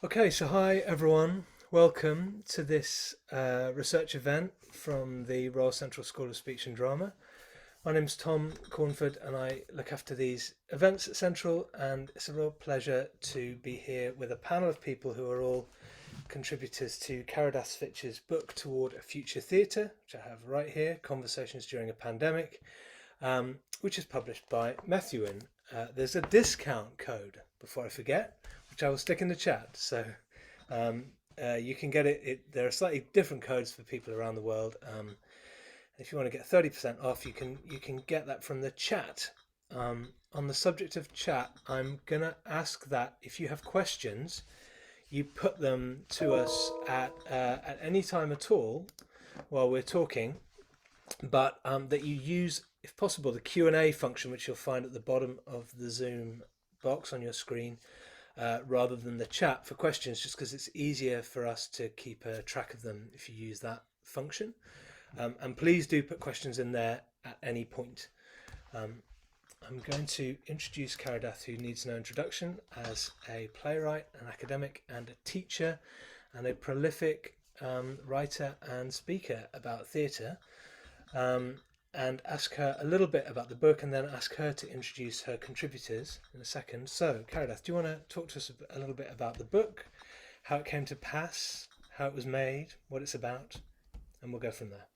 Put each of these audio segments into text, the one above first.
Okay, so hi everyone. Welcome to this research event from the Royal Central School of Speech and Drama. My name's Tom Cornford and I look after these events at Central, and it's a real pleasure to be here with a panel of people who are all contributors to Caridad Svich's book Toward a Future Theatre, which I have right here, Conversations During a Pandemic, which is published by Methuen. There's a discount code, before I forget, which I will stick in the chat. So um, you can get it. There are slightly different codes for people around the world. If you want to get 30% off, you can get that from the chat. On the subject of chat, I'm gonna ask that if you have questions, you put them to us at any time at all while we're talking, but that you use, if possible, the Q&A function, which you'll find at the bottom of the Zoom box on your screen, rather than the chat for questions, just because it's easier for us to keep a track of them if you use that function. And please do put questions in there at any point. I'm going to introduce Caridath, who needs no introduction, as a playwright, an academic, and a teacher, and a prolific writer and speaker about theatre. And ask her a little bit about the book, and then ask her to introduce her contributors in a second. So, Caridath, do you want to talk to us a little bit about the book, how it came to pass, how it was made, what it's about, and we'll go from there.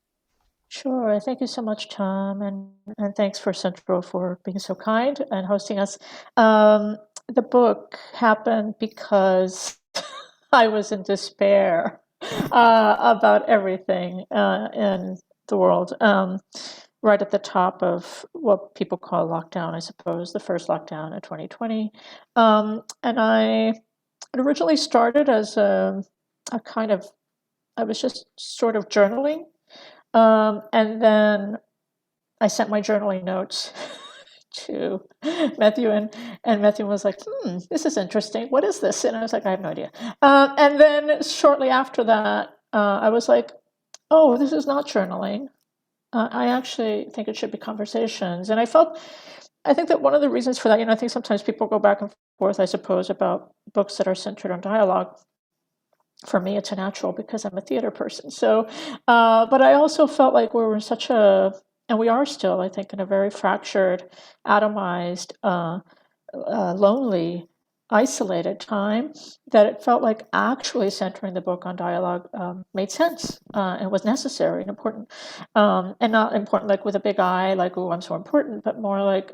Sure. Thank you so much, Tom, and thanks for Central for being so kind and hosting us. The book happened because I was in despair about everything in the world. Right at the top of what people call lockdown, I suppose, the first lockdown in 2020. It originally started as a kind of, I was just sort of journaling. And then I sent my journaling notes to Matthew, and Matthew was like, this is interesting. What is this? And I was like, I have no idea. And then shortly after that, I was like, oh, this is not journaling. I actually think it should be conversations. And I think that one of the reasons for that, I think sometimes people go back and forth, I suppose, about books that are centered on dialogue. For me, it's a natural because I'm a theater person. So, but I also felt like we were in and we are still, I think, in a very fractured, atomized, lonely, isolated time, that it felt like actually centering the book on dialogue made sense and was necessary and important. And not important like with a big I, like, oh, I'm so important, but more like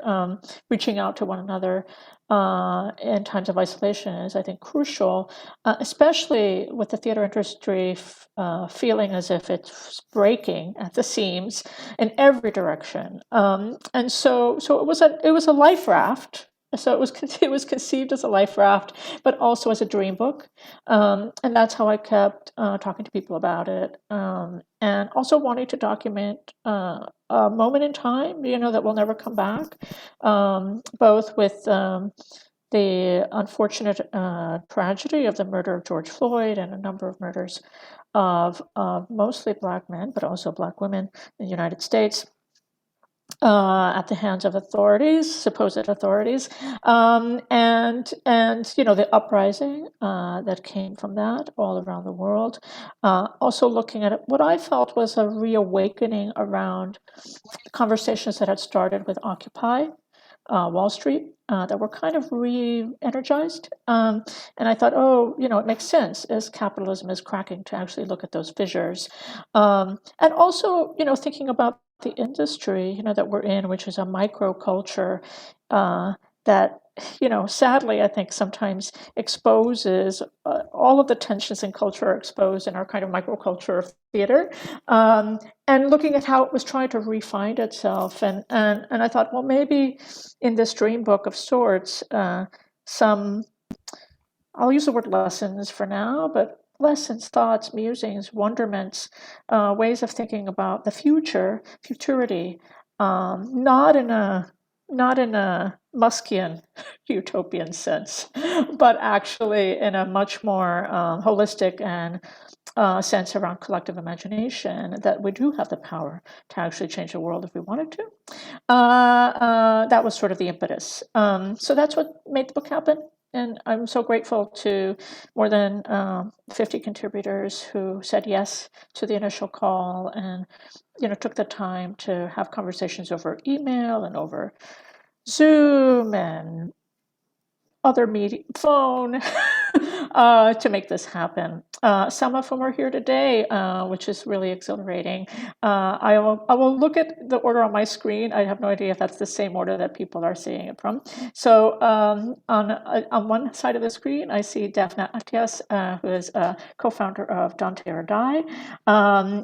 reaching out to one another in times of isolation is, I think, crucial, especially with the theater industry feeling as if it's breaking at the seams in every direction. And so it was a life raft. So it was conceived as a life raft, but also as a dream book, and that's how I kept talking to people about it, and also wanting to document a moment in time, that will never come back, both with the unfortunate tragedy of the murder of George Floyd and a number of murders of mostly Black men, but also Black women in the United States. At the hands of authorities, supposed authorities, and the uprising that came from that all around the world. Also looking at what I felt was a reawakening around conversations that had started with Occupy Wall Street, that were kind of re-energized. And I thought, oh, it makes sense as capitalism is cracking to actually look at those fissures. And also, thinking about the industry, that we're in, which is a microculture that, sadly, I think sometimes exposes all of the tensions in culture are exposed in our kind of microculture of theater, and looking at how it was trying to refine itself. And I thought, well, maybe in this dream book of sorts, some, I'll use the word lessons for now, but lessons, thoughts, musings, wonderments, ways of thinking about the futurity, not in a Muskian utopian sense, but actually in a much more holistic and sense around collective imagination, that we do have the power to actually change the world if we wanted to. That was sort of the impetus. So that's what made the book happen. and I'm so grateful to more than 50 contributors who said yes to the initial call and took the time to have conversations over email and over Zoom and other media, phone, to make this happen. Some of whom are here today, which is really exhilarating. I will look at the order on my screen. I have no idea if that's the same order that people are seeing it from. So on one side of the screen, I see Daphne Atias, who is a co-founder of Dante or Die.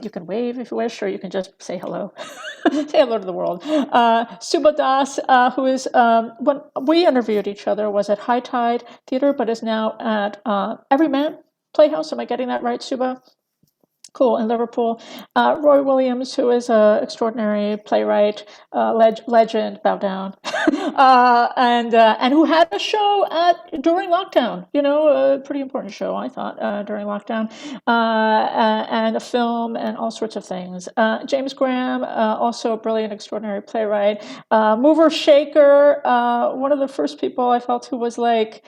You can wave if you wish, or you can just say hello. Say hello to the world. Subha Das, who is, when we interviewed each other, was at High Tide Theatre, but is now at Everyman Playhouse. Am I getting that right, Subha? Cool, in Liverpool. Roy Williams, who is an extraordinary playwright, legend, bow down, and who had a show during lockdown. A pretty important show, I thought, during lockdown, and a film and all sorts of things. James Graham, also a brilliant, extraordinary playwright. Mover Shaker, one of the first people I felt who was like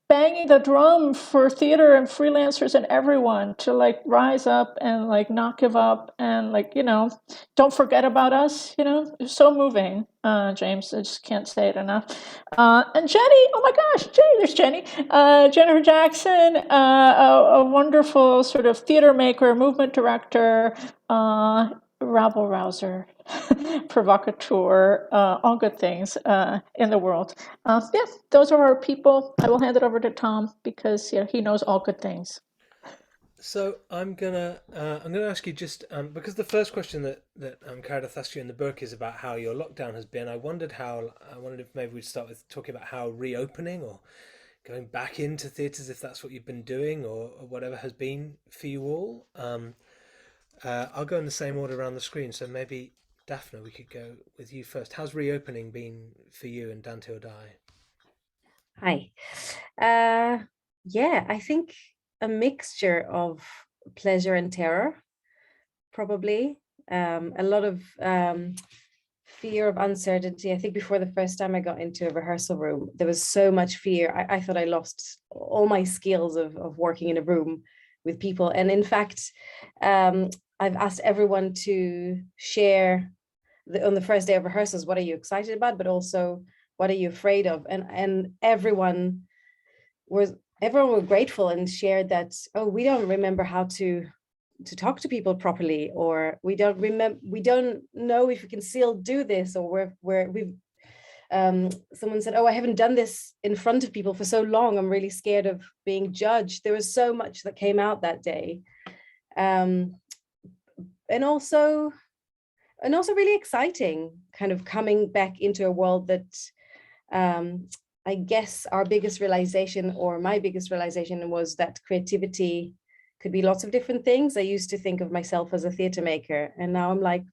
banging the drum for theater and freelancers and everyone to rise up and not give up and don't forget about us. It's so moving. James, I just can't say it enough. And Jenny, oh my gosh, there's Jenny. Jennifer Jackson, a wonderful sort of theater maker, movement director, rabble rouser, provocateur, all good things in the world. Yeah, those are our people. I will hand it over to Tom because he knows all good things. So I'm gonna ask you just because the first question that Caridad asked you in the book is about how your lockdown has been. I wondered if maybe we'd start with talking about how reopening or going back into theatres, if that's what you've been doing or whatever has been for you all. I'll go in the same order around the screen. So maybe Daphne, we could go with you first. How's reopening been for you and Dante or Die? Hi. Yeah, I think a mixture of pleasure and terror, probably. A lot of fear of uncertainty. I think before the first time I got into a rehearsal room, there was so much fear. I thought I lost all my skills of working in a room with people. And in fact, I've asked everyone to share on the first day of rehearsals, what are you excited about, but also what are you afraid of? And everyone was grateful and shared that, oh, we don't remember how to talk to people properly, or we don't know if we can still do this, or we've someone said, oh, I haven't done this in front of people for so long, I'm really scared of being judged. There was so much that came out that day, and also really exciting, kind of coming back into a world that I guess our biggest realization, or my biggest realization, was that creativity could be lots of different things. I used to think of myself as a theater maker, and now I'm like,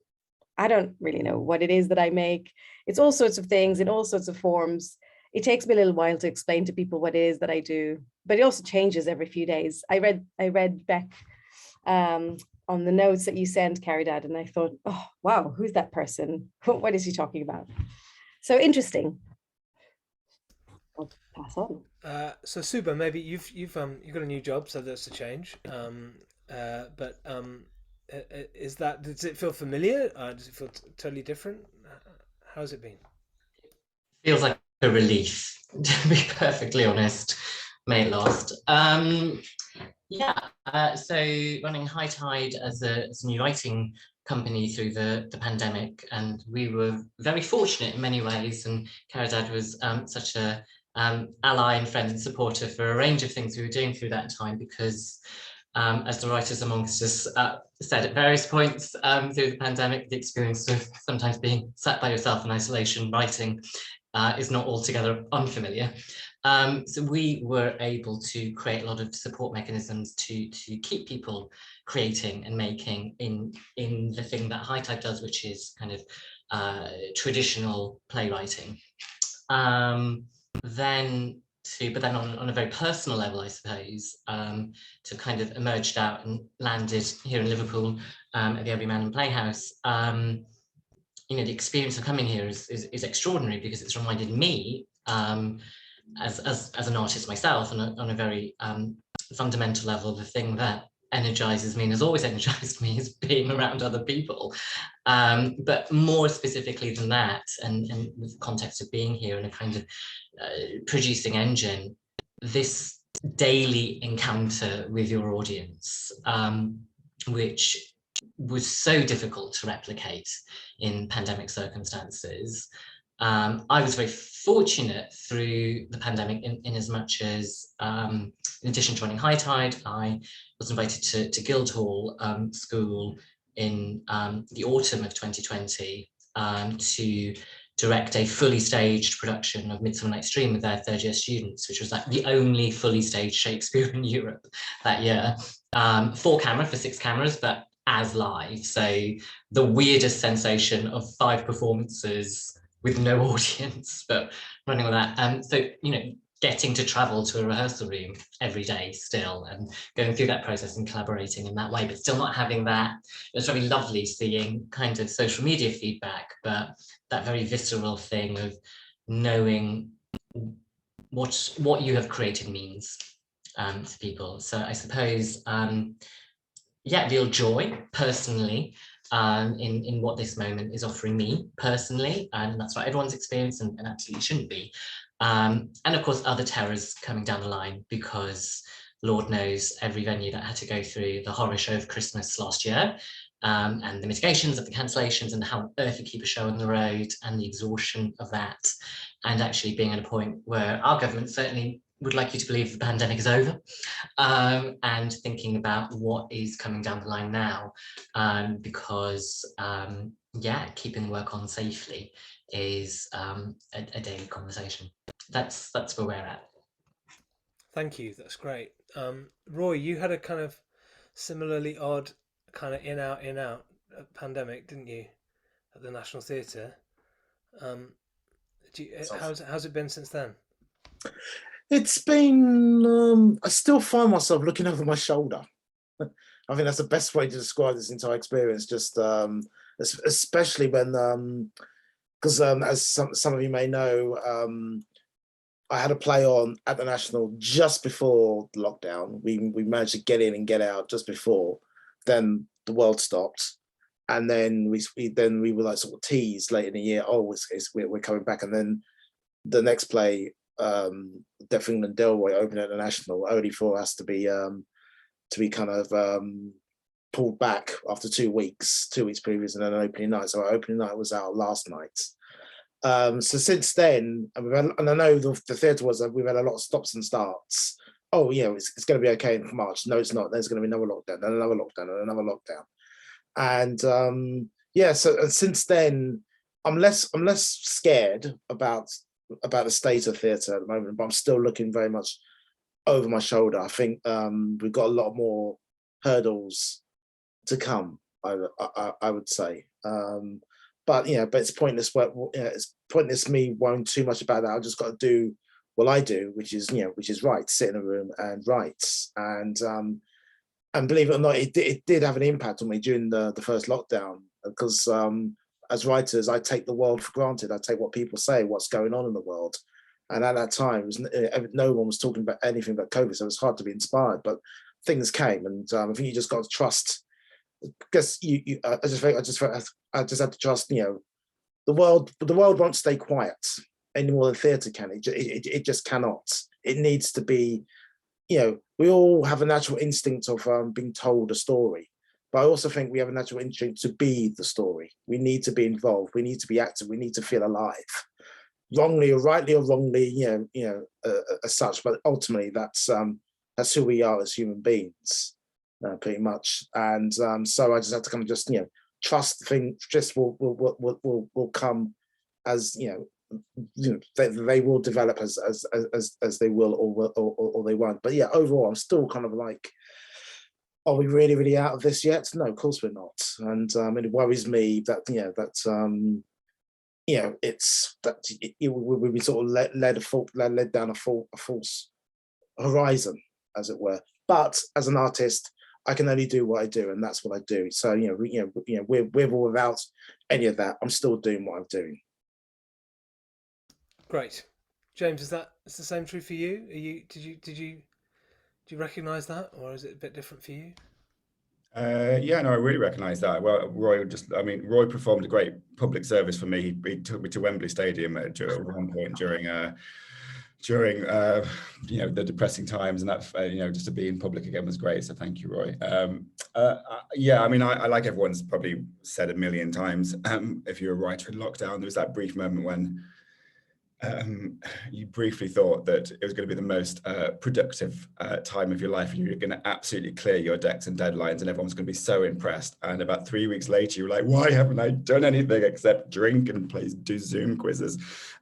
I don't really know what it is that I make. It's all sorts of things in all sorts of forms. It takes me a little while to explain to people what it is that I do, but it also changes every few days. I read back on the notes that you sent, Caridad, and I thought, oh, wow, who's that person? What is he talking about? So interesting. I'll pass on. So Subha, maybe you've got a new job, so that's a change. But does it feel familiar? Does it feel totally different? How's it been? Feels like a relief, to be perfectly honest. May it last. So running High Tide as a new writing company through the pandemic, and we were very fortunate in many ways, and Caridad was such a ally and friend and supporter for a range of things we were doing through that time, because as the writers amongst us said at various points through the pandemic, the experience of sometimes being sat by yourself in isolation writing is not altogether unfamiliar. So we were able to create a lot of support mechanisms to keep people creating and making in the thing that High Tide does, which is kind of traditional playwriting. But then on a very personal level, I suppose, to kind of emerged out and landed here in Liverpool at the Everyman Playhouse. The experience of coming here is extraordinary, because it's reminded me as an artist myself, on a very fundamental level, the thing that energizes me and has always energized me is being around other people. But more specifically than that, and with the context of being here in a kind of producing engine, this daily encounter with your audience, which was so difficult to replicate in pandemic circumstances. I was very fortunate through the pandemic in as much as, in addition to running High Tide, I was invited to Guildhall School in the autumn of 2020 to direct a fully staged production of Midsummer Night's Dream with their third year students, which was like the only fully staged Shakespeare in Europe that year. 4 camera for 6 cameras, but as live. So the weirdest sensation of 5 performances with no audience, but running with that. So, you know, getting to travel to a rehearsal room every day still, and going through that process and collaborating in that way, but still not having that. It was very lovely seeing kind of social media feedback, but that very visceral thing of knowing what you have created means to people. So I suppose, yeah, real joy personally in what this moment is offering me personally, and that's not everyone's experience, and absolutely shouldn't be. And of course, other terrors coming down the line, because Lord knows every venue that had to go through the horror show of Christmas last year, and the mitigations of the cancellations, and how on earth you keep a show on the road, and the exhaustion of that, and actually being at a point where our government certainly would like you to believe the pandemic is over, and thinking about what is coming down the line now, because yeah, keeping work on safely is a daily conversation. That's where we're at. Thank you, that's great. Roy, you had a kind of similarly odd kind of in out pandemic, didn't you, at the National Theatre? How's it been since then? It's been, I still find myself looking over my shoulder. I think that's the best way to describe this entire experience, just especially when, because as some of you may know, I had a play on at the National just before the lockdown. We managed to get in and get out just before. Then the world stopped, and then we were like sort of teased late in the year, oh, we're coming back. And then the next play, Deaf England Delroy, opened at the National, only for us to be kind of pulled back after 2 weeks previous, and then an opening night. So our opening night was our last night. So since then, and I know the theatre was, we've had a lot of stops and starts. Oh yeah, it's going to be okay in March. No, it's not. There's going to be another lockdown, and another lockdown, and another lockdown. And yeah, so and since then, I'm less scared about the state of theatre at the moment, but I'm still looking very much over my shoulder. I think we've got a lot more hurdles to come, I would say. But yeah, but it's pointless. It's pointless me worrying too much about that. I just got to do what I do, which is write, sit in a room and write. And believe it or not, it did have an impact on me during the first lockdown, because as writers, I take the world for granted. I take what people say, what's going on in the world. And at that time, no one was talking about anything but COVID, so it was hard to be inspired. But things came, and I think you just got to trust. Because I just had to trust. The world won't stay quiet any more than theatre can. It just cannot. It needs to be. We all have a natural instinct of being told a story, but I also think we have a natural instinct to be the story. We need to be involved. We need to be active. We need to feel alive. Wrongly or rightly or wrongly, as such. But ultimately, that's who we are as human beings. Pretty much, and so I just have to kind of just trust things just will come as they will develop as they will or they won't. But yeah, overall, I'm still kind of like, are we really out of this yet? No, of course we're not. And it worries me that it's that we've been sort of led down a false horizon, as it were. But as an artist, I can only do what I do, and that's what I do. So with or without any of that, I'm still doing what I'm doing. Great. James, is the same true for you? Did you recognise that, or is it a bit different for you? Yeah, no, I really recognise that. Well, Roy performed a great public service for me. He took me to Wembley Stadium at one point during the depressing times, and that just to be in public again was great. So thank you, Roy. Yeah, I mean, I like everyone's probably said a million times. If you're a writer in lockdown, there was that brief moment when you briefly thought that it was going to be the most productive time of your life, and you're going to absolutely clear your decks and deadlines, and everyone's going to be so impressed. And about 3 weeks later, you were like, why haven't I done anything except drink and do Zoom quizzes?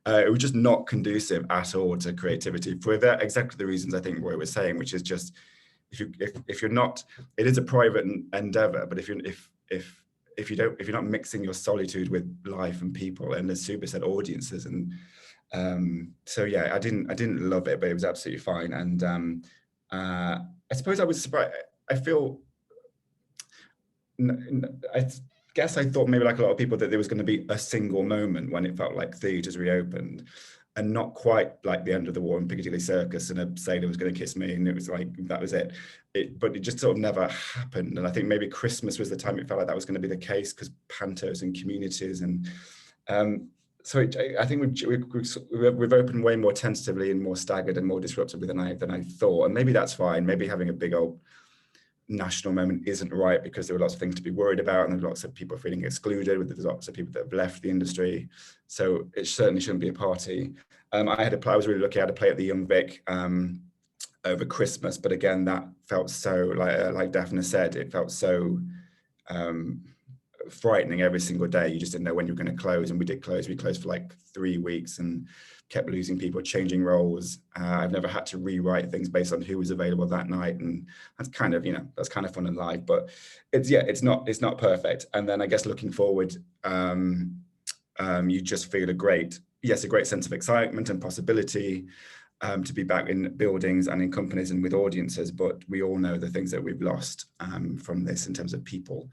It was just not conducive at all to creativity for exactly the reasons I think Roy was saying, which is just if you're not, it is a private endeavor, but if you're not mixing your solitude with life and people, and as Suba said, audiences, and so yeah, I didn't love it, but it was absolutely fine. And I suppose I was surprised. I guess I thought maybe like a lot of people that there was going to be a single moment when it felt like theatres reopened, and not quite like the end of the war in Piccadilly Circus and a sailor was going to kiss me and it was like that was it. But it just sort of never happened. And I think maybe Christmas was the time it felt like that was going to be the case, because pantos and communities and so I think we've opened way more tentatively and more staggered and more disruptively than I thought. And maybe that's fine. Maybe having a big old national moment isn't right, because there were lots of things to be worried about, and there's lots of people feeling excluded. There's lots of people that have left the industry, so it certainly shouldn't be a party. I was really lucky. I had a play at the Young Vic over Christmas, but again, that felt so like Daphne said, it felt so frightening every single day. You just didn't know when you were going to close, and we did close. We closed for like 3 weeks and kept losing people, changing roles. I've never had to rewrite things based on who was available that night, and that's kind of fun in life. But it's not perfect. And then I guess looking forward, you just feel a great sense of excitement and possibility to be back in buildings and in companies and with audiences. But we all know the things that we've lost from this in terms of people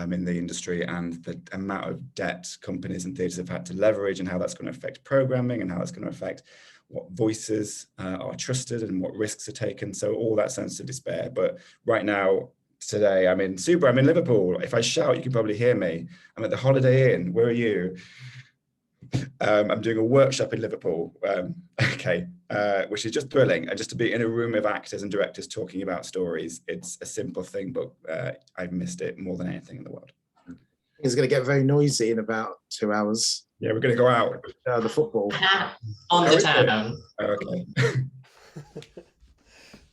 in the industry, and the amount of debt companies and theatres have had to leverage, and how that's going to affect programming, and how that's going to affect what voices are trusted and what risks are taken. So all that sense of despair. But right now, today, I'm in Liverpool. If I shout, you can probably hear me. I'm at the Holiday Inn. Where are you? I'm doing a workshop in Liverpool, which is just thrilling. And just to be in a room of actors and directors talking about stories, it's a simple thing, but I've missed it more than anything in the world. It's going to get very noisy in about 2 hours. Yeah, we're going to go out. The football. On the town. Okay.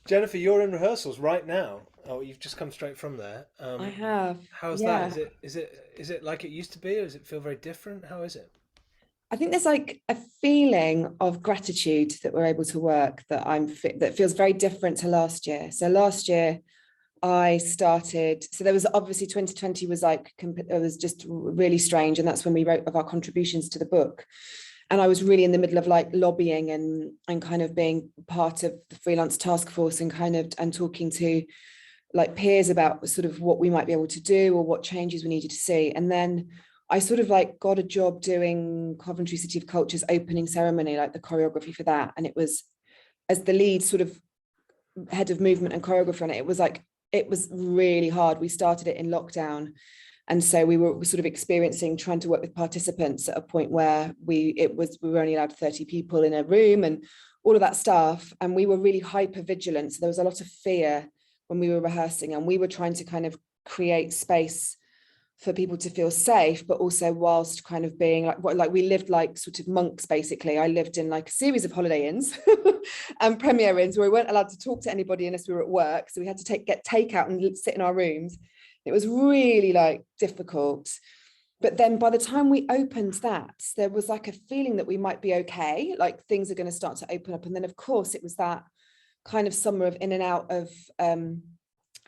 Jennifer, you're in rehearsals right now. Oh, you've just come straight from there. I have. How's that? Is it like it used to be, or does it feel very different? How is it? I think there's like a feeling of gratitude that we're able to work that feels very different to last year. So last year I started, so there was obviously 2020 was like, it was just really strange. And that's when we wrote of our contributions to the book. And I was really in the middle of like lobbying and kind of being part of the freelance task force and talking to like peers about sort of what we might be able to do or what changes we needed to see. And then I sort of like got a job doing Coventry City of Culture's opening ceremony, like the choreography for that. And it was, as the lead sort of head of movement and choreographer on it, it was really hard. We started it in lockdown. And so we were sort of trying to work with participants at a point where we were only allowed 30 people in a room and all of that stuff. And we were really hyper vigilant. So there was a lot of fear when we were rehearsing, and we were trying to kind of create space for people to feel safe, but also whilst kind of being like we lived like sort of monks, basically. I lived in like a series of Holiday Inns and Premier Inns where we weren't allowed to talk to anybody unless we were at work. So we had to get takeout and sit in our rooms. It was really like difficult. But then by the time we opened that, there was like a feeling that we might be okay, like things are going to start to open up. And then of course it was that kind of summer of in and out of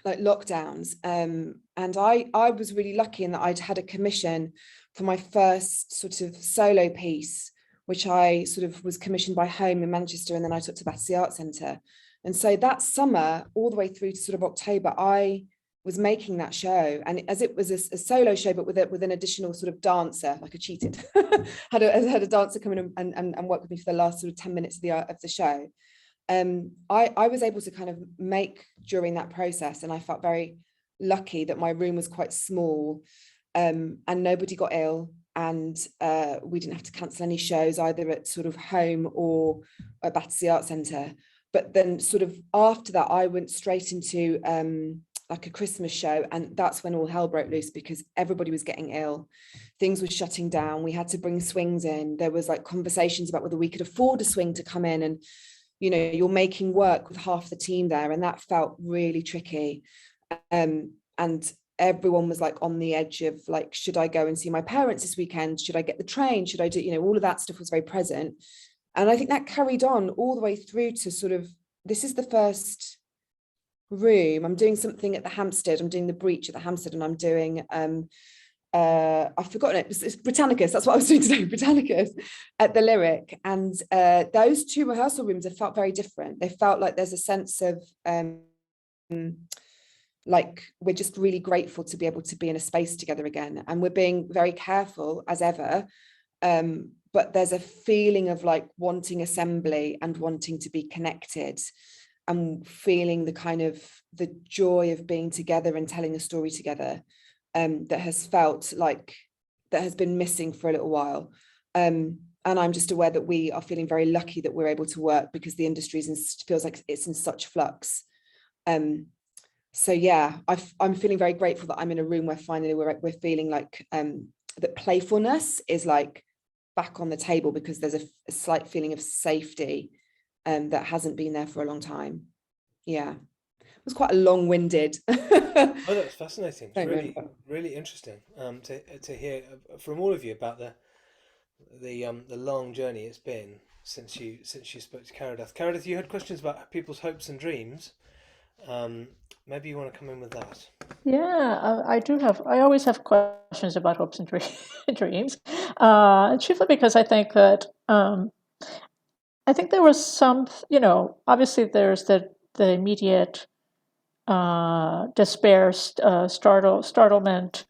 like lockdowns. And I was really lucky in that I'd had a commission for my first sort of solo piece, which I sort of was commissioned by Home in Manchester, and then I took to Battersea Arts Centre. And so that summer, all the way through to sort of October, I was making that show, and as it was a solo show, but with an additional sort of dancer, like I cheated, had a dancer come in and work with me for the last sort of 10 minutes of the show. I was able to kind of make during that process, and I felt very lucky that my room was quite small, and nobody got ill, and we didn't have to cancel any shows either at sort of home or at Battersea Arts Centre. But then sort of after that, I went straight into like a Christmas show, and that's when all hell broke loose because everybody was getting ill. Things were shutting down. We had to bring swings in. There was like conversations about whether we could afford a swing to come in, and you know, you're making work with half the team there, and that felt really tricky. And everyone was like on the edge of like, should I go and see my parents this weekend? Should I get the train? Should I do, you know, all of that stuff was very present. And I think that carried on all the way through to sort of, this is the first room. I'm doing something at the Hampstead. I'm doing the Breach at the Hampstead, and I'm doing, I've forgotten it. It's Britannicus. That's what I was doing today, Britannicus at the Lyric. And those two rehearsal rooms have felt very different. They felt like there's a sense of, like we're just really grateful to be able to be in a space together again, and we're being very careful as ever, but there's a feeling of like wanting assembly and wanting to be connected and feeling the kind of the joy of being together and telling a story together, that has felt like that has been missing for a little while, and I'm just aware that we are feeling very lucky that we're able to work because the industry feels like it's in such flux. So yeah, I'm feeling very grateful that I'm in a room where finally we're feeling like that playfulness is like back on the table, because there's a slight feeling of safety that hasn't been there for a long time. Yeah, it was quite a long-winded. Oh, that was fascinating. It's really, really interesting to hear from all of you about the long journey it's been since you spoke to Caridad. Caridad, you had questions about people's hopes and dreams. Maybe you want to come in with that. Yeah, I do have. I always have questions about hopes and dreams, chiefly because I think that I think there was some. You know, obviously there's the immediate despair, startlement,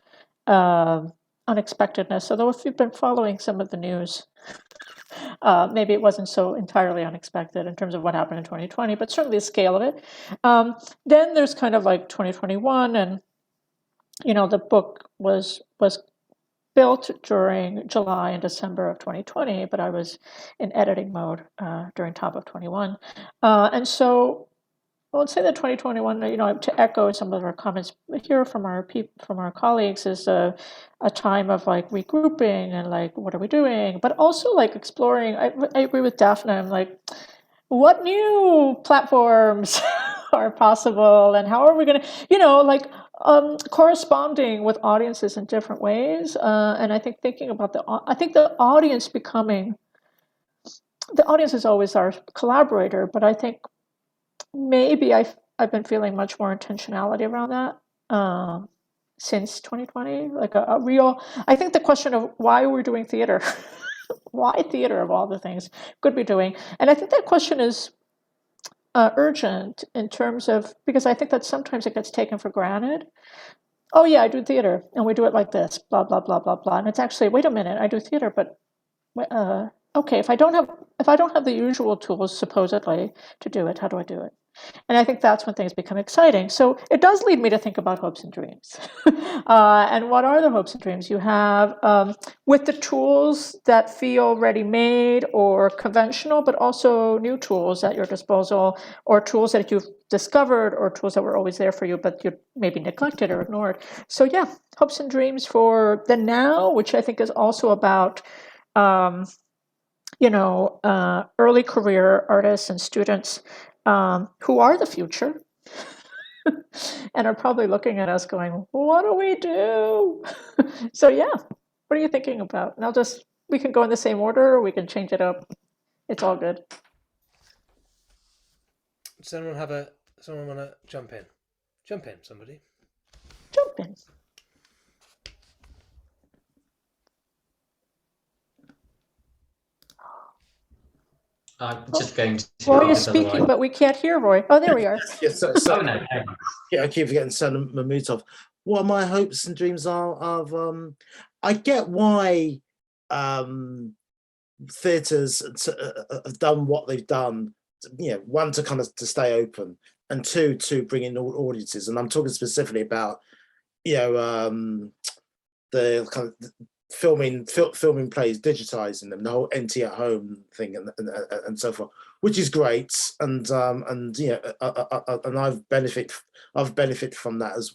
unexpectedness. Although if you've been following some of the news, maybe it wasn't so entirely unexpected in terms of what happened in 2020, but certainly the scale of it. Then there's kind of like 2021, and you know, the book was built during July and December of 2020, but I was in editing mode during top of 21, and so I would say that 2021, you know, to echo some of our comments here from our colleagues, is a time of like regrouping and like what are we doing, but also like exploring. I agree with Daphne. I'm like, what new platforms are possible, and how are we going to, you know, like corresponding with audiences in different ways. And I think thinking about I think the audience is always our collaborator, but I think maybe I've been feeling much more intentionality around that since 2020. Like a real, I think the question of why we're doing theater, why theater of all the things could be doing, and I think that question is urgent in terms of, because I think that sometimes it gets taken for granted. Oh yeah, I do theater, and we do it like this, blah blah blah blah blah, and it's actually, wait a minute, I do theater, but okay, if I don't have the usual tools supposedly to do it, how do I do it? And I think that's when things become exciting. So it does lead me to think about hopes and dreams. And what are the hopes and dreams you have with the tools that feel ready-made or conventional, but also new tools at your disposal, or tools that you've discovered, or tools that were always there for you, but you maybe neglected or ignored. So yeah, hopes and dreams for the now, which I think is also about early career artists and students who are the future and are probably looking at us going, what do we do? So yeah, what are you thinking about? And we can go in the same order, or we can change it up. It's all good. Does someone want to jump in? Jump in, somebody. Jump in. I'm just going to. Roy is because speaking, otherwise- but we can't hear Roy. Oh, there we are. Yeah, so Oh no. yeah, I keep forgetting Salim Mamutov. What my hopes and dreams are of I get why theatres have done what they've done, you know, one to kind of to stay open, and two to bring in audiences. And I'm talking specifically about, you know, the kind of filming plays, digitizing them, the whole NT at home thing, and so forth, which is great. And you know, and I've benefited from that as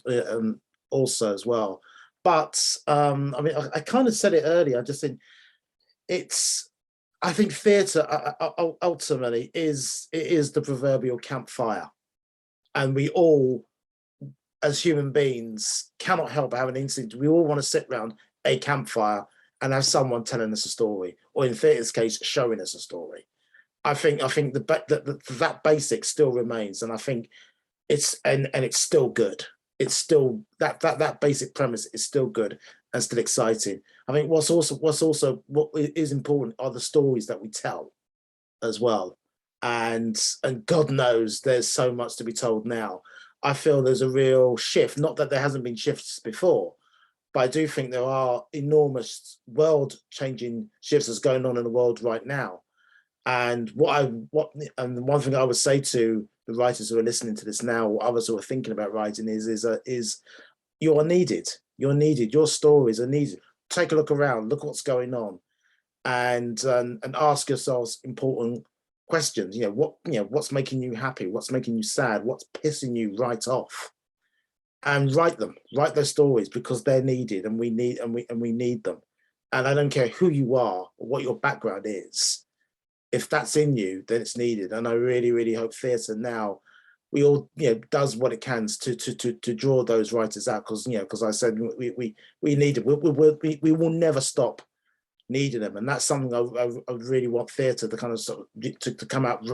also as well. But I mean, I kind of said it earlier. I just think I think theatre ultimately is the proverbial campfire, and we all, as human beings, cannot help but have an instinct. We all want to sit around a campfire and have someone telling us a story, or in theatre's case, showing us a story. I think that basic still remains, and I think it's still good. It's still that basic premise is still good and still exciting. I think what is important are the stories that we tell as well. And God knows there's so much to be told now. I feel there's a real shift, not that there hasn't been shifts before, but I do think there are enormous world-changing shifts that's going on in the world right now. And one thing I would say to the writers who are listening to this now, or others who are thinking about writing, is you're needed. You're needed. Your stories are needed. Take a look around. Look what's going on, and ask yourselves important questions. What's making you happy? What's making you sad? What's pissing you right off? And write them. Write those stories, because they're needed, and we need them. And I don't care who you are or what your background is. If that's in you, then it's needed. And I really, really hope theatre now, we all, does what it can to draw those writers out, because I said we need it. We will never stop needing them, and that's something I really want theatre to kind of to come out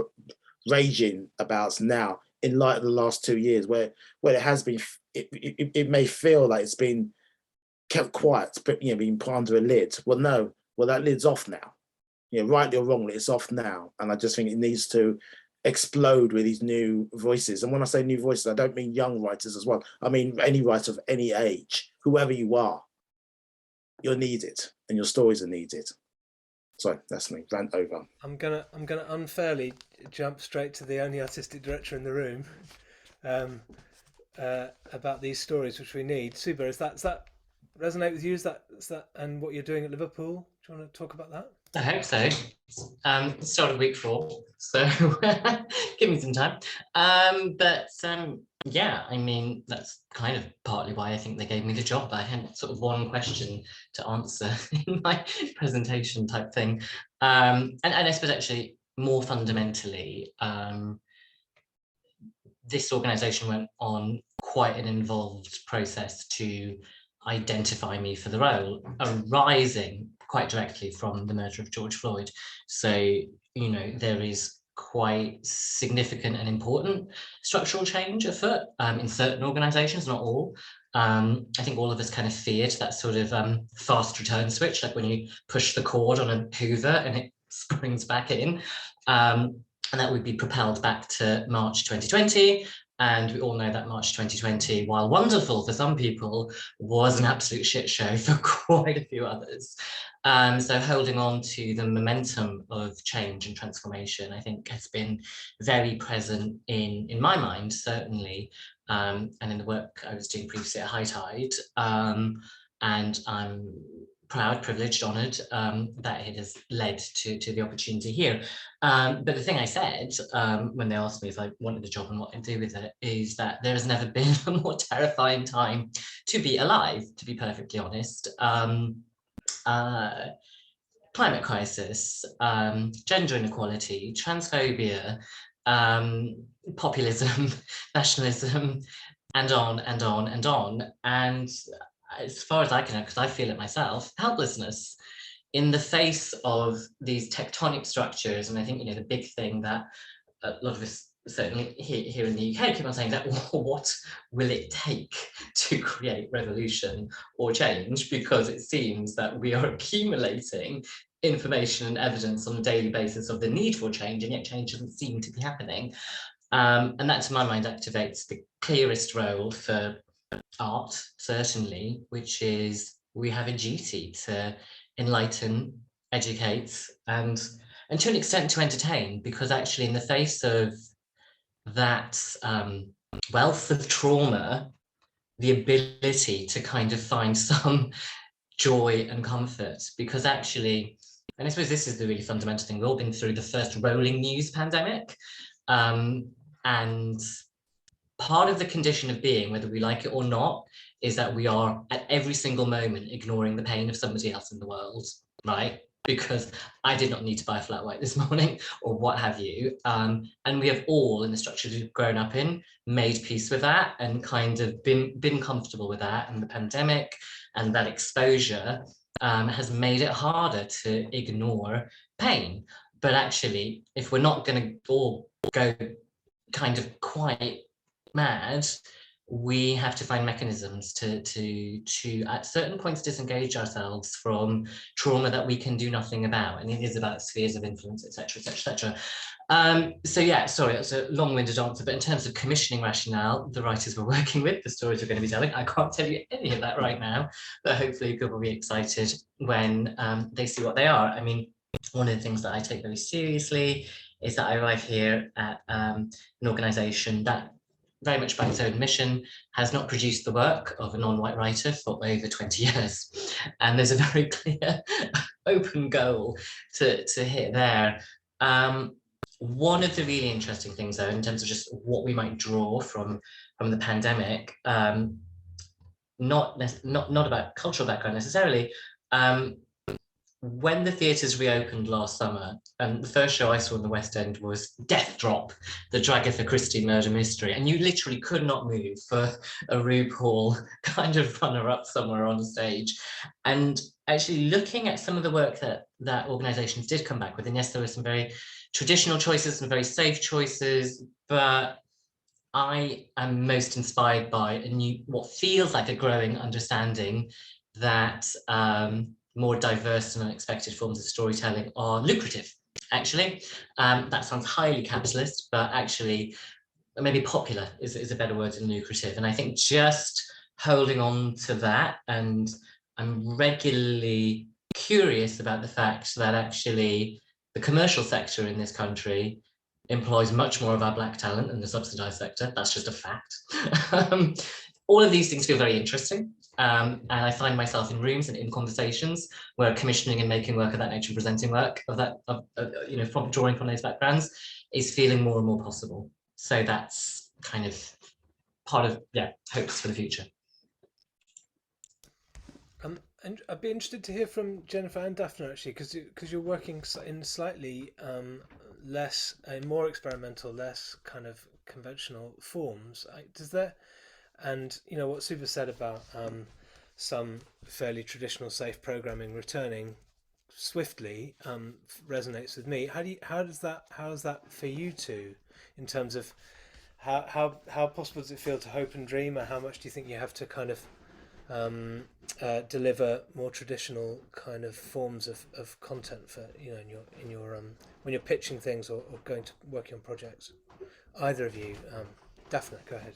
raging about now, in light of the last 2 years, where it has been. It may feel like it's been kept quiet, but being put under a lid. Well, no, that lid's off now. Rightly or wrongly, it's off now, and I just think it needs to explode with these new voices. And when I say new voices, I don't mean young writers as well. I mean any writer of any age, whoever you are, you're needed, and your stories are needed. So that's me. Rant over. I'm gonna unfairly jump straight to the only artistic director in the room about these stories which we need. Suba, does that resonate with you? Is that and what you're doing at Liverpool? Do you want to talk about that? I hope so. Started week 4, so give me some time. Yeah, I mean, that's kind of partly why I think they gave me the job. I had sort of one question to answer in my presentation type thing. And I suppose actually more fundamentally, this organisation went on quite an involved process to identify me for the role, arising quite directly from the murder of George Floyd. So, there is quite significant and important structural change afoot in certain organisations, not all. I think all of us kind of feared that sort of fast return switch, like when you push the cord on a Hoover and it springs back in, and that would be propelled back to March 2020. And we all know that March 2020, while wonderful for some people, was an absolute shit show for quite a few others. So holding on to the momentum of change and transformation, I think, has been very present in my mind, certainly, and in the work I was doing previously at High Tide. And I'm proud, privileged, honoured that it has led to the opportunity here. But the thing I said when they asked me if I wanted the job and what I'd do with it is that there has never been a more terrifying time to be alive, to be perfectly honest. Climate crisis, gender inequality, transphobia, populism, nationalism, and on and on and on. And as far as I can know, because I feel it myself, helplessness in the face of these tectonic structures. And I think, the big thing that a lot of us, certainly here in the UK, keep on saying that, what will it take to create revolution or change? Because it seems that we are accumulating information and evidence on a daily basis of the need for change, and yet change doesn't seem to be happening. And that, to my mind, activates the clearest role for art, certainly, which is we have a duty to enlighten, educate, and to an extent to entertain, because actually in the face of that wealth of trauma, the ability to kind of find some joy and comfort, because actually, and I suppose this is the really fundamental thing, we've all been through the first rolling news pandemic, and part of the condition of being, whether we like it or not, is that we are at every single moment ignoring the pain of somebody else in the world, right? Because I did not need to buy a flat white this morning, or what have you. And we have all, in the structure we've grown up in, made peace with that and kind of been comfortable with that. And the pandemic and that exposure has made it harder to ignore pain. But actually, if we're not going to all go kind of quite mad, we have to find mechanisms to at certain points disengage ourselves from trauma that we can do nothing about, and it is about spheres of influence, etc., etc., etc. So yeah, sorry, that's a long-winded answer, but in terms of commissioning rationale, the writers we're working with, the stories we're going to be telling, I can't tell you any of that right now, but hopefully people will be excited when they see what they are. I mean, one of the things that I take very seriously is that I arrive here at an organisation that, very much by its own mission, has not produced the work of a non-white writer for over 20 years. And there's a very clear open goal to hit there. One of the really interesting things, though, in terms of just what we might draw from the pandemic, not about cultural background necessarily, when the theatres reopened last summer, the first show I saw in the West End was Death Drop, the Dragatha Christie murder mystery, and you literally could not move for a RuPaul kind of runner-up somewhere on the stage. And actually looking at some of the work that organisations did come back with, and yes, there were some very traditional choices, some very safe choices, but I am most inspired by what feels like a growing understanding that more diverse and unexpected forms of storytelling are lucrative, actually. That sounds highly capitalist, but actually maybe popular is a better word than lucrative. And I think just holding on to that, and I'm regularly curious about the fact that actually the commercial sector in this country employs much more of our Black talent than the subsidised sector. That's just a fact. All of these things feel very interesting. And I find myself in rooms and in conversations where commissioning and making work of that nature, presenting work from drawing from those backgrounds, is feeling more and more possible. So that's kind of part of hopes for the future. And I'd be interested to hear from Jennifer and Daphne, actually, because you're working in slightly more experimental, less kind of conventional forms. Does there? And what Suva said about some fairly traditional safe programming returning swiftly resonates with me. How is that for you two, in terms of how possible does it feel to hope and dream, or how much do you think you have to kind of deliver more traditional kind of forms of content for in your when you're pitching things or going to working on projects? Either of you. Daphne, go ahead.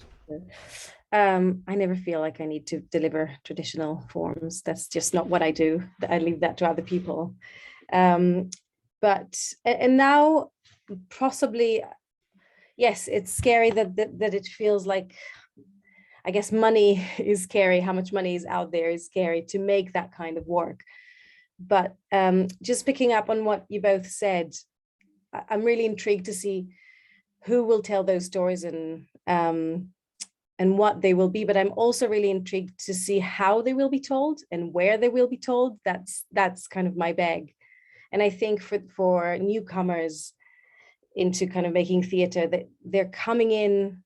I never feel like I need to deliver traditional forms. That's just not what I do. I leave that to other people. But now, possibly, yes, it's scary that it feels like, I guess, money is scary. How much money is out there is scary to make that kind of work. But just picking up on what you both said, I'm really intrigued to see who will tell those stories and what they will be. But I'm also really intrigued to see how they will be told and where they will be told. That's kind of my bag. And I think for newcomers into kind of making theatre, that they're coming in.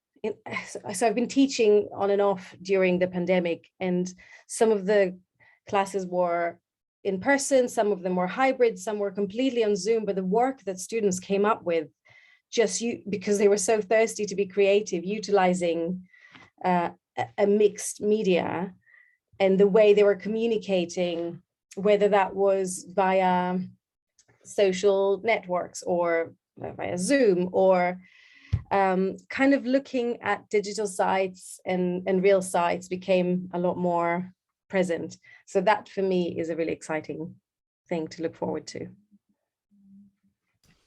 So I've been teaching on and off during the pandemic, and some of the classes were in person, some of them were hybrid, some were completely on Zoom. But the work that students came up with, because they were so thirsty to be creative, utilizing a mixed media, and the way they were communicating, whether that was via social networks or via Zoom, or kind of looking at digital sites and real sites became a lot more present. So that for me is a really exciting thing to look forward to.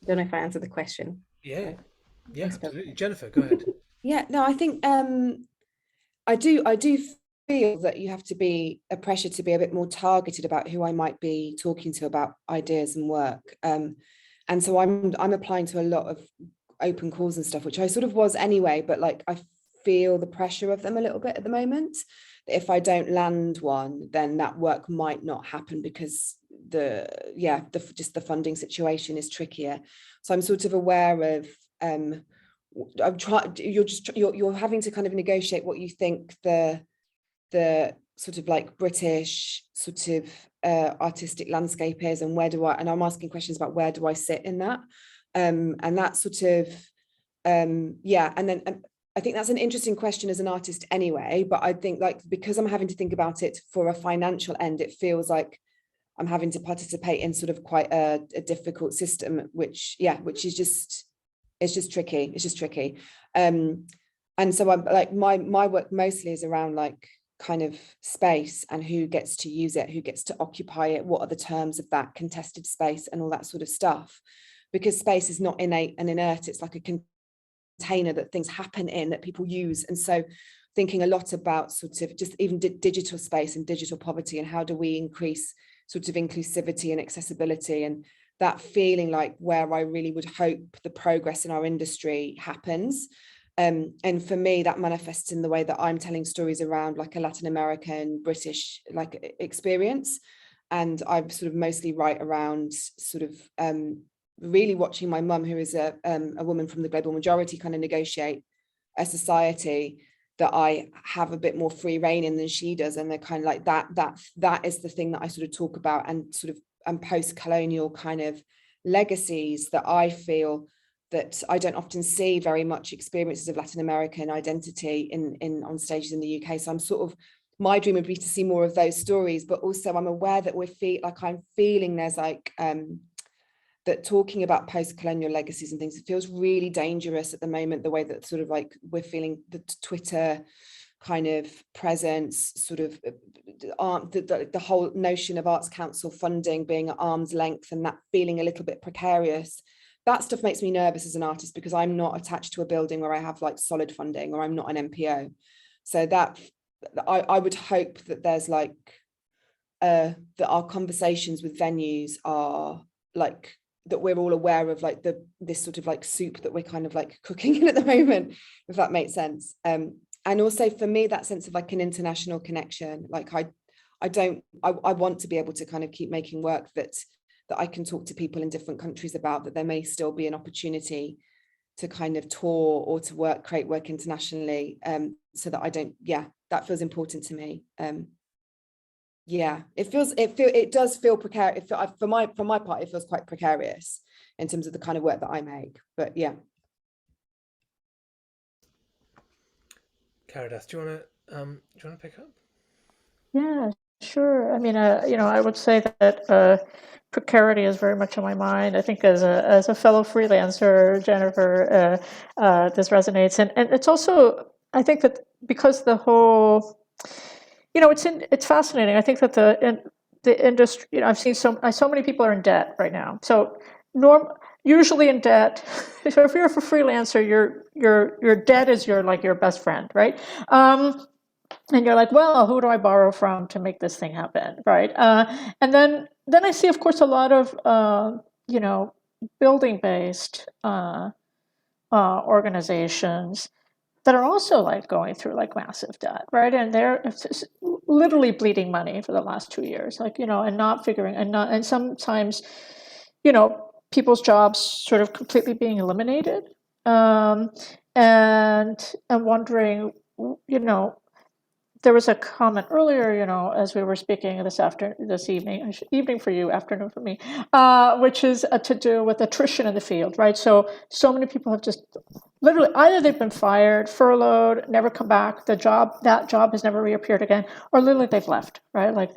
Don't know if I answered the question. Yeah, but yeah, I suppose. absolutely. Jennifer, go ahead. Yeah, no, I think I do feel that you have to be a pressure to be a bit more targeted about who I might be talking to about ideas and work. And so I'm applying to a lot of open calls and stuff, which I sort of was anyway, but like I feel the pressure of them a little bit at the moment. If I don't land one, then that work might not happen because just the funding situation is trickier. So I'm sort of aware of I'm trying. You're having to kind of negotiate what you think the sort of like British sort of artistic landscape is, and and I'm asking questions about where do I sit in that, and that sort of and then I think that's an interesting question as an artist anyway, but I think like because I'm having to think about it for a financial end, it feels like I'm having to participate in sort of quite a difficult system, which is just, it's just tricky. And so I'm like, my work mostly is around like kind of space and who gets to use it, who gets to occupy it, what are the terms of that contested space and all that sort of stuff, because space is not innate and inert, it's like a container that things happen in, that people use. And so thinking a lot about sort of just even digital space and digital poverty, and how do we increase sort of inclusivity and accessibility, and that feeling like where I really would hope the progress in our industry happens. And for me, that manifests in the way that I'm telling stories around like a Latin American, British like experience. And I sort of mostly write around sort of really watching my mum, who is a woman from the global majority, kind of negotiate a society that I have a bit more free reign in than she does. And they're kind of like that is the thing that I sort of talk about, and sort of post-colonial kind of legacies that I feel that I don't often see very much experiences of Latin American identity in on stages in the UK. So I'm sort of, my dream would be to see more of those stories, but also I'm aware that I'm feeling there's like that talking about post-colonial legacies and things, it feels really dangerous at the moment, the way that sort of like we're feeling the Twitter kind of presence, sort of the whole notion of Arts Council funding being at arm's length and that feeling a little bit precarious. That stuff makes me nervous as an artist, because I'm not attached to a building where I have like solid funding, or I'm not an MPO. So that I would hope that there's like that our conversations with venues are like, that we're all aware of like this sort of like soup that we're kind of like cooking in at the moment, if that makes sense. And also for me, that sense of like an international connection, like I want to be able to kind of keep making work that I can talk to people in different countries about, that there may still be an opportunity to kind of tour or to create work internationally, so that I don't, that feels important to me. It does feel precarious. For my part, it feels quite precarious in terms of the kind of work that I make, but yeah. Caridad, do you want to pick up? Yeah, sure. I mean, I would say that precarity is very much on my mind. I think as a fellow freelancer, Jennifer, this resonates, and it's also, I think that because the whole, it's fascinating. I think that the industry, I've seen so many people are in debt right now. So usually in debt, so if you're a freelancer, your debt is your best friend, right? And you're like, well, who do I borrow from to make this thing happen, right? And then I see, of course, a lot of building-based organizations that are also like going through like massive debt, right? And they're literally bleeding money for the last 2 years, and not figuring, and sometimes, people's jobs sort of completely being eliminated, and wondering, there was a comment earlier, as we were speaking this evening for you, afternoon for me, which is to do with attrition in the field, right? So many people have just literally either they've been fired, furloughed, never come back, that job has never reappeared again, or literally they've left, right? Like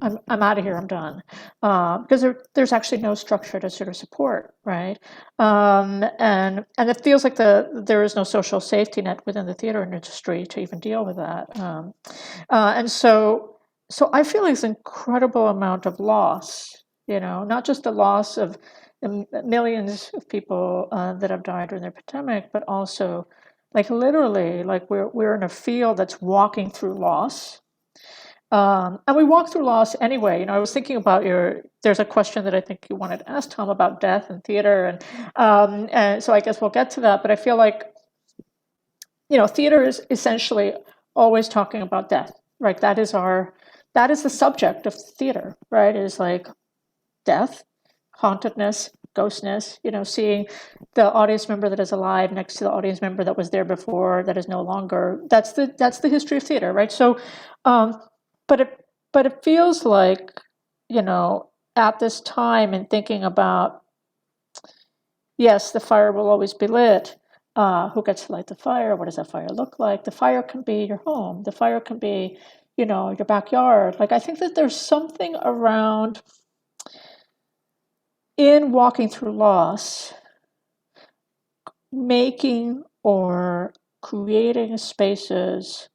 I'm out of here, I'm done. Because there's actually no structure to sort of support, right? And it feels like there is no social safety net within the theater industry to even deal with that. And so I feel this incredible amount of loss, not just the loss of the millions of people that have died during the pandemic, but also like literally like we're in a field that's walking through loss. And we walk through loss anyway. I was thinking about there's a question that I think you wanted to ask, Tom, about death and theater. And so I guess we'll get to that, but I feel like, theater is essentially always talking about death, right? That is the subject of theater, right? Is like death, hauntedness, ghostness, seeing the audience member that is alive next to the audience member that was there before, that is no longer. That's the history of theater, right? So, but it feels like, at this time and thinking about, yes, the fire will always be lit. Who gets to light the fire? What does that fire look like? The fire can be your home. The fire can be, your backyard. Like, I think that there's something around in walking through loss, making or creating spaces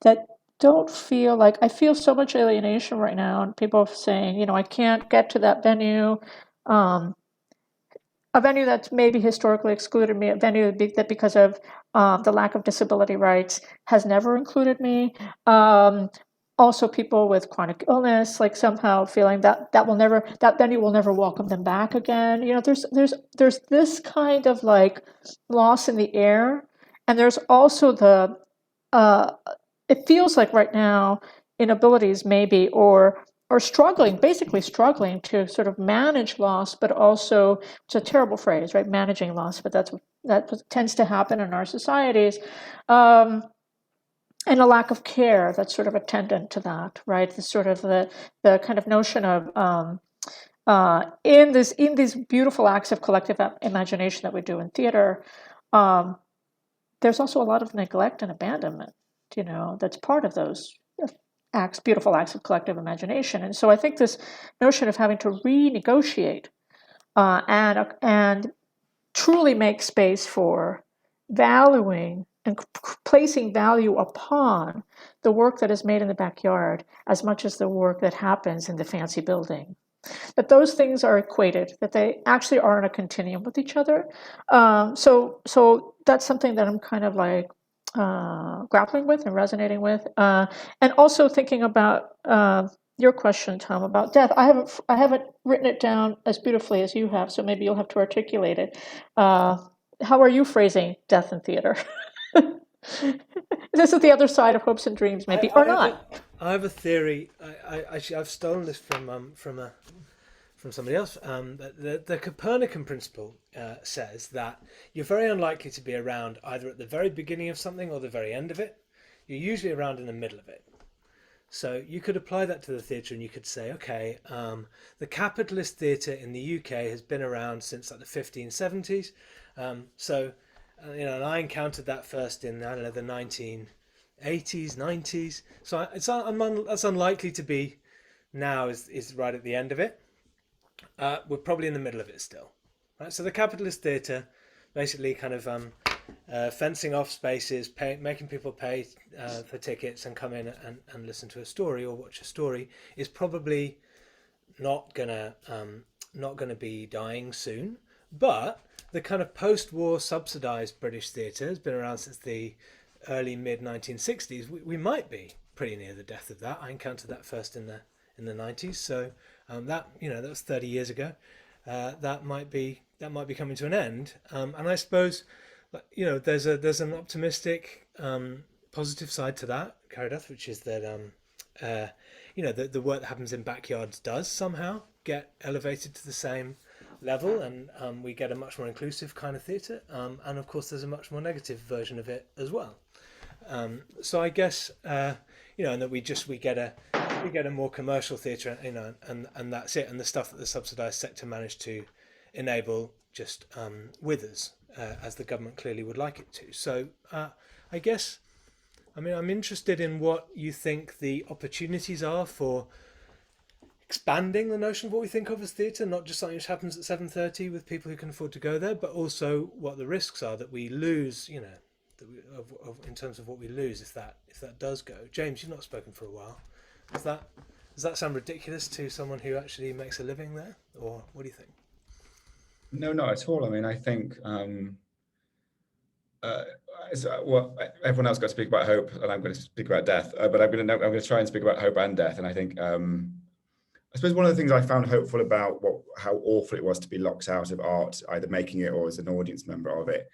that don't feel like, I feel so much alienation right now, and people saying, I can't get to that venue, a venue that's maybe historically excluded me, a venue that because of the lack of disability rights has never included me. Also, people with chronic illness, like somehow feeling that venue will never welcome them back again. There's this kind of like loss in the air, and there's also it feels like right now inabilities maybe or basically struggling to sort of manage loss, but also, it's a terrible phrase, right? Managing loss, but that tends to happen in our societies. And a lack of care that's sort of attendant to that, right? The sort of the kind of notion of in these beautiful acts of collective imagination that we do in theater, there's also a lot of neglect and abandonment, that's part of those beautiful acts of collective imagination. And so I think this notion of having to renegotiate and truly make space for valuing and placing value upon the work that is made in the backyard as much as the work that happens in the fancy building. That those things are equated, that they actually are in a continuum with each other. So that's something that I'm kind of like grappling with and resonating with. And also thinking about your question, Tom, about death. I haven't written it down as beautifully as you have, so maybe you'll have to articulate it. How are you phrasing death in theater? This is the other side of hopes and dreams, maybe, or not. I have a theory. I've stolen this from somebody else. The Copernican principle says that you're very unlikely to be around either at the very beginning of something or the very end of it. You're usually around in the middle of it. So you could apply that to the theatre, and you could say, okay, the capitalist theatre in the UK has been around since like the 1570s. And I encountered that first in, I don't know, the 1980s, 90s. So that's unlikely to be now is right at the end of it. We're probably in the middle of it still. Right? So the capitalist theatre, basically kind of fencing off spaces, making people pay for tickets and come in and listen to a story or watch a story, is probably not gonna be dying soon. But the kind of post-war subsidised British theatre has been around since the early mid-1960s. We might be pretty near the death of that. I encountered that first in the 90s. So that was 30 years ago. That might be coming to an end. And I suppose there's an optimistic, positive side to that, Caridad, which is that the work that happens in backyards does somehow get elevated to the same level, and we get a much more inclusive kind of theatre, and of course there's a much more negative version of it as well. So I guess and that we get a more commercial theatre, and that's it, and the stuff that the subsidised sector managed to enable just withers, as the government clearly would like it to. So I guess, I mean, I'm interested in what you think the opportunities are for expanding the notion of what we think of as theatre, not just something which happens at 7:30 with people who can afford to go there, but also what the risks are that we lose, you know, in terms of what we lose if that does go. James, you've not spoken for a while. Does that sound ridiculous to someone who actually makes a living there, or what do you think? No, not at all. I mean, I think well, everyone else got to speak about hope, and I'm going to speak about death. But I'm going to try and speak about hope and death. And I think I suppose one of the things I found hopeful about how awful it was to be locked out of art, either making it or as an audience member of it.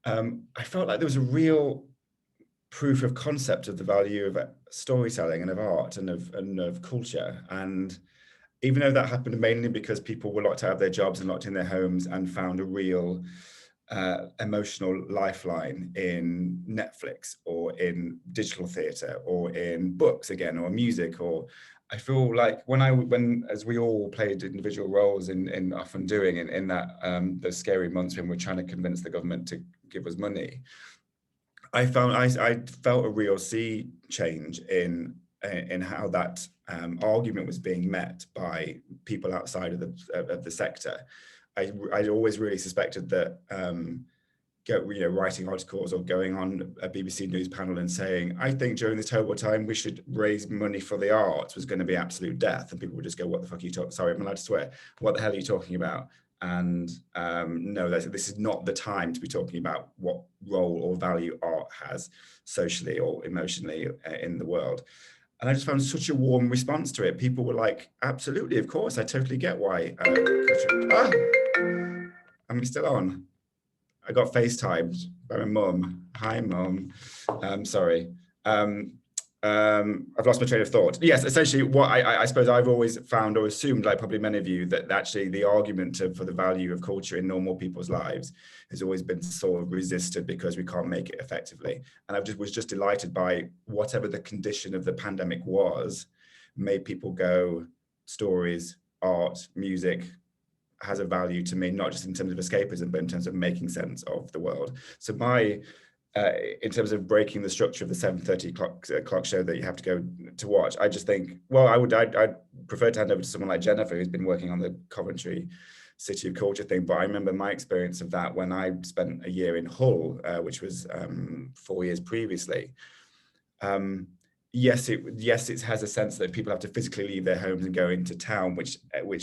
I felt like there was a real proof of concept of the value of storytelling and of art and of culture. And even though that happened mainly because people were locked out of their jobs and locked in their homes and found a real emotional lifeline in Netflix or in digital theatre or in books again or music, or I feel like when as we all played individual roles in often doing in that those scary months when we're trying to convince the government to give us money, I felt a real sea change in how that argument was being met by people outside of the sector. I'd always really suspected that writing articles or going on a BBC News panel and saying, I think during this terrible time we should raise money for the arts was going to be absolute death, and people would just go, what the fuck are you talking? Sorry, I'm allowed to swear. What the hell are you talking about? And no, this is not the time to be talking about what role or value art has socially or emotionally in the world. And I just found such a warm response to it. People were like, absolutely, of course, I totally get why. Am I still on? I got FaceTimed by my mum. Hi, mum. Sorry. I've lost my train of thought. Yes, essentially what I suppose I've always found or assumed, like probably many of you, that actually the argument for the value of culture in normal people's lives has always been sort of resisted because we can't make it effectively. And I was just delighted by whatever the condition of the pandemic was, made people go, stories, art, music has a value to me, not just in terms of escapism, but in terms of making sense of the world. So in terms of breaking the structure of the 7:30 clock show that you have to go to watch, I just think, well, I'd prefer to hand over to someone like Jennifer, who's been working on the Coventry City of Culture thing. But I remember my experience of that when I spent a year in Hull, which was 4 years previously. Yes, it has a sense that people have to physically leave their homes and go into town, which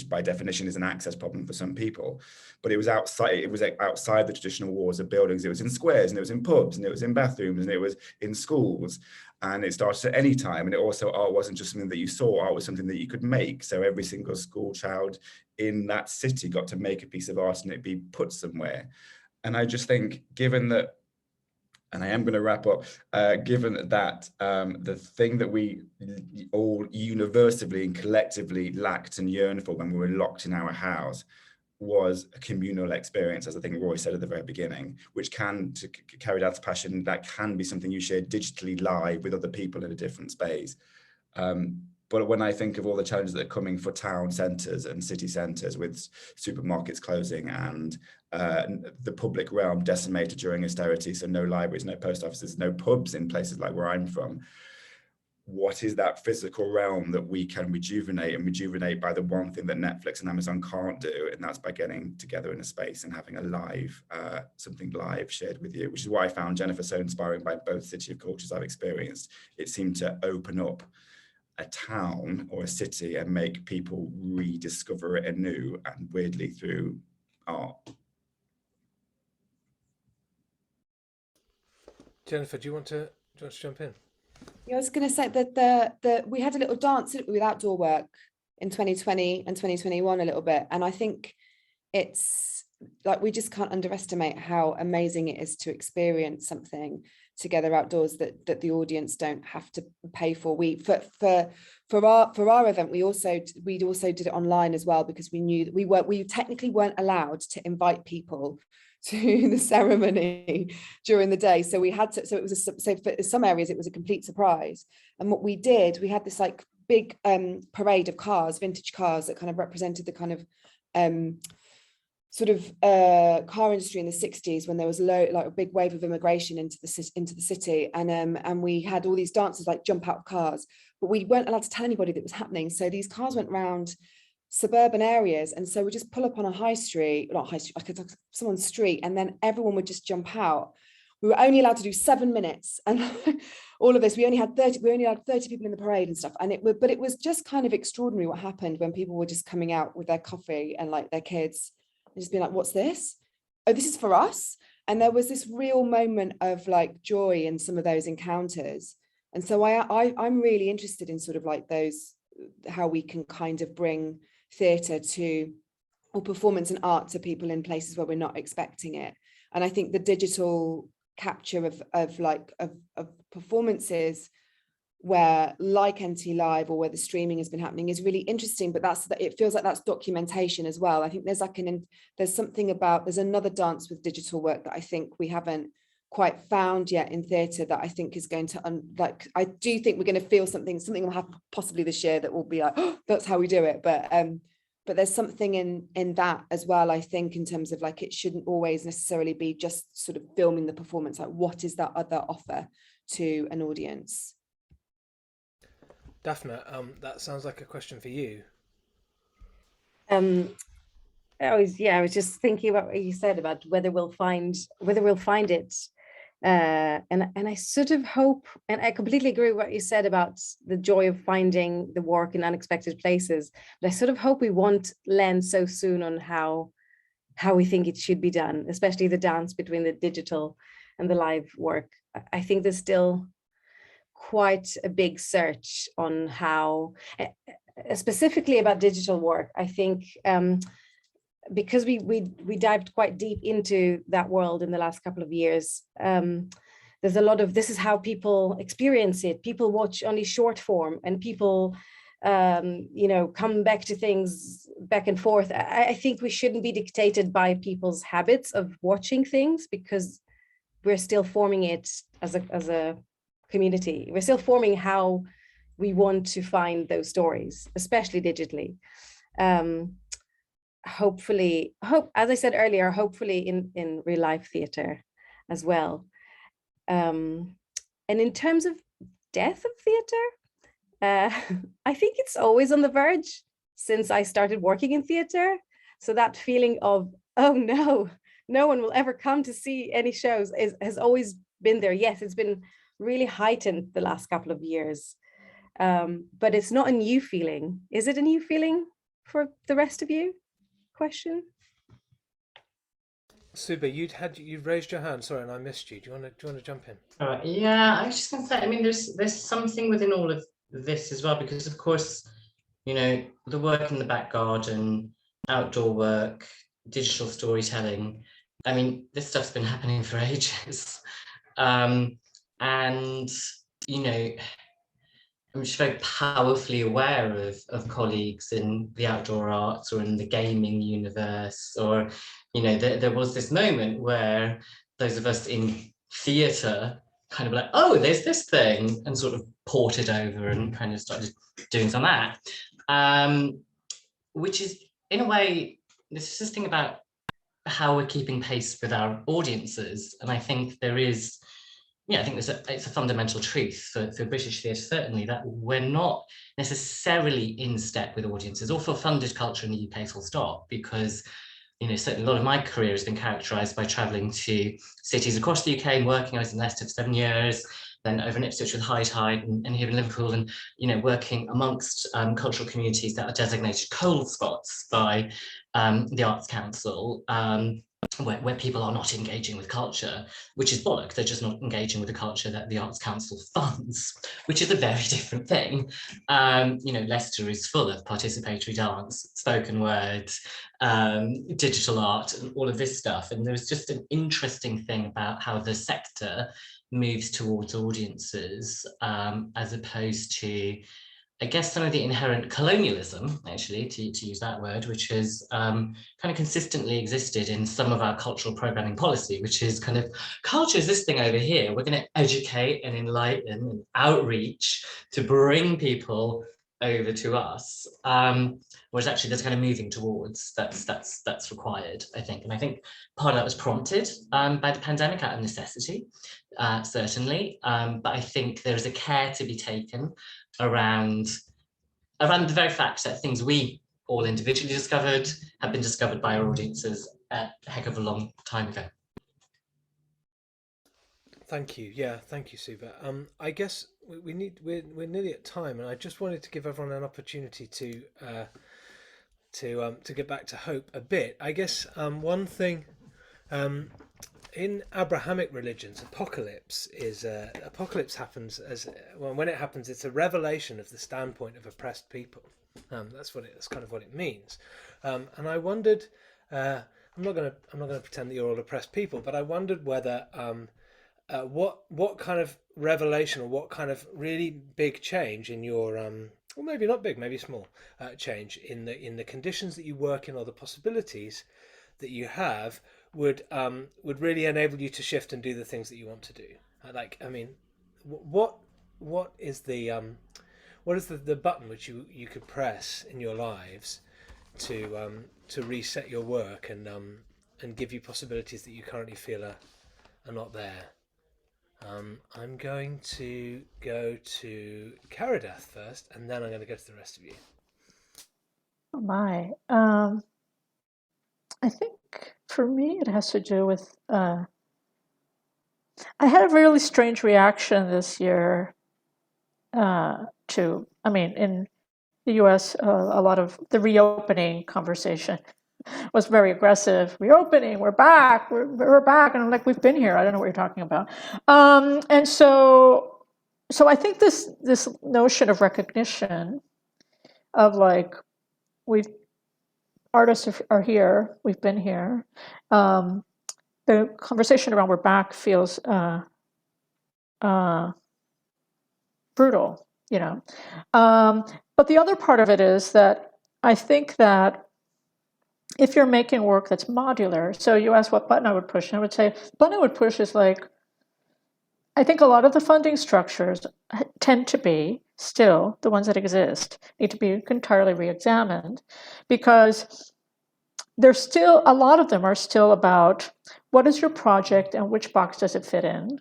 by definition is an access problem for some people. But it was outside the traditional walls of buildings. It was in squares, and it was in pubs, and it was in bathrooms, and it was in schools. And it started at any time. And it also, art wasn't just something that you saw, art was something that you could make. So every single school child in that city got to make a piece of art and it be put somewhere. And I just think, given that, and I am going to wrap up, given that the thing that we all universally and collectively lacked and yearned for when we were locked in our house was a communal experience, as I think Roy said at the very beginning, which can, to Caridad's passion, that can be something you share digitally live with other people in a different space. But when I think of all the challenges that are coming for town centres and city centres, with supermarkets closing and the public realm decimated during austerity, so no libraries, no post offices, no pubs in places like where I'm from, what is that physical realm that we can rejuvenate by the one thing that Netflix and Amazon can't do, and that's by getting together in a space and having a live, something live shared with you, which is why I found Jennifer so inspiring by both City of Cultures I've experienced. It seemed to open up a town or a city and make people rediscover it anew, and weirdly through art. Jennifer, do you want to jump in? Yeah, I was going to say that we had a little dance with outdoor work in 2020 and 2021 a little bit, and I think it's like we just can't underestimate how amazing it is to experience something together outdoors that the audience don't have to pay for. For our event, we also did it online as well, because we knew that we technically weren't allowed to invite people to the ceremony during the day, so we had to. So it was so for some areas it was a complete surprise. And what we did, we had this like big parade of cars, vintage cars, that kind of represented the kind of sort of car industry in the 60s, when there was like a big wave of immigration into the city, and we had all these dancers like jump out of cars, but we weren't allowed to tell anybody that was happening. So these cars went round suburban areas, and so we just pull up on a high street, not high street, like someone's street, and then everyone would just jump out. We were only allowed to do 7 minutes, and all of this, we only had 30 people in the parade and stuff. And but it was just kind of extraordinary what happened when people were just coming out with their coffee and like their kids and just being like, what's this? Oh, this is for us. And there was this real moment of like joy in some of those encounters. And so I'm really interested in sort of like those, how we can kind of bring theatre to, or performance and art to people in places where we're not expecting it. And I think the digital capture of performances where, like NT Live, or where the streaming has been happening, is really interesting. But it feels like that's documentation as well. I think there's like there's something about, there's another dance with digital work that I think we haven't quite found yet in theatre, that I think is going to I do think we're going to feel something will happen possibly this year that will be like, oh, that's how we do it. But there's something in that as well, I think, in terms of like, it shouldn't always necessarily be just sort of filming the performance. Like, what is that other offer to an audience? Daphne, that sounds like a question for you. I was just thinking about what you said about whether we'll find it. And I sort of hope, and I completely agree with what you said about the joy of finding the work in unexpected places, but I sort of hope we won't land so soon on how we think it should be done, especially the dance between the digital and the live work. I think there's still quite a big search on how, specifically about digital work. I think because we dived quite deep into that world in the last couple of years, there's a lot of, this is how people experience it. People watch only short form, and people come back to things back and forth. I think we shouldn't be dictated by people's habits of watching things, because we're still forming it as a community. We're still forming how we want to find those stories, especially digitally. Hopefully, as I said earlier, hopefully in real life theatre as well. And in terms of death of theatre, I think it's always on the verge since I started working in theatre. So that feeling of, oh no, no one will ever come to see any shows has always been there. Yes, it's been really heightened the last couple of years, but it's not a new feeling. Is it a new feeling for the rest of you? Question. Suba, you'd raised your hand, sorry, and I missed you. Do you want to jump in? Yeah, I was just going to say, I mean, there's something within all of this as well, because of course, the work in the back garden, outdoor work, digital storytelling, I mean, this stuff's been happening for ages. And, I'm just very powerfully aware of colleagues in the outdoor arts or in the gaming universe, or, there was this moment where those of us in theatre kind of like, oh, there's this thing, and sort of ported over and kind of started doing some of that, which is, in a way, this is this thing about how we're keeping pace with our audiences. And I think there is, I think it's a fundamental truth for British theatre, certainly, that we're not necessarily in step with audiences, or for funded culture in the UK, full stop, because, certainly a lot of my career has been characterised by travelling to cities across the UK and working. I was in Leicester for 7 years, then over in Ipswich with High Tide, and here in Liverpool, and, working amongst cultural communities that are designated cold spots by the Arts Council, where people are not engaging with culture, which is bollock. They're just not engaging with the culture that the Arts Council funds, which is a very different thing. Leicester is full of participatory dance, spoken word, digital art, and all of this stuff. And there's just an interesting thing about how the sector moves towards audiences, as opposed to, I guess, some of the inherent colonialism, actually, to use that word, which has kind of consistently existed in some of our cultural programming policy, which is kind of, culture is this thing over here. We're going to educate and enlighten and outreach to bring people over to us, was actually that's kind of moving towards that's required, I think. And I think part of that was prompted by the pandemic out of necessity, certainly. But I think there is a care to be taken around the very fact that things we all individually discovered have been discovered by our audiences a heck of a long time ago. Thank you. Yeah, thank you, Suba. I guess we're nearly at time, and I just wanted to give everyone an opportunity to get back to hope a bit. I guess one thing in Abrahamic religions, apocalypse happens as well. When it happens, it's a revelation of the standpoint of oppressed people. That's kind of what it means. And I wondered, I'm not going to pretend that you're all oppressed people, but I wondered whether what kind of revelation or what kind of really big change in your or maybe not big, maybe small change in the conditions that you work in or the possibilities that you have would really enable you to shift and do the things that you want to do. What is the button which you could press in your lives to reset your work and give you possibilities that you currently feel are not there? I'm going to go to Caridad first, and then I'm going to go to the rest of you. Oh my. I think for me it has to do with I had a really strange reaction this year in the US, a lot of the reopening conversation was very aggressive. Reopening, we're back, we're back. And I'm like, we've been here. I don't know what you're talking about. And so I think this notion of recognition of like, artists are here, we've been here. The conversation around we're back feels brutal, you know. But the other part of it is that I think that if you're making work that's modular, so you asked what button I would push, and I would say the button I would push is like, I think a lot of the funding structures tend to be still the ones that exist, need to be entirely re-examined, because there's still, a lot of them are still about what is your project and which box does it fit in?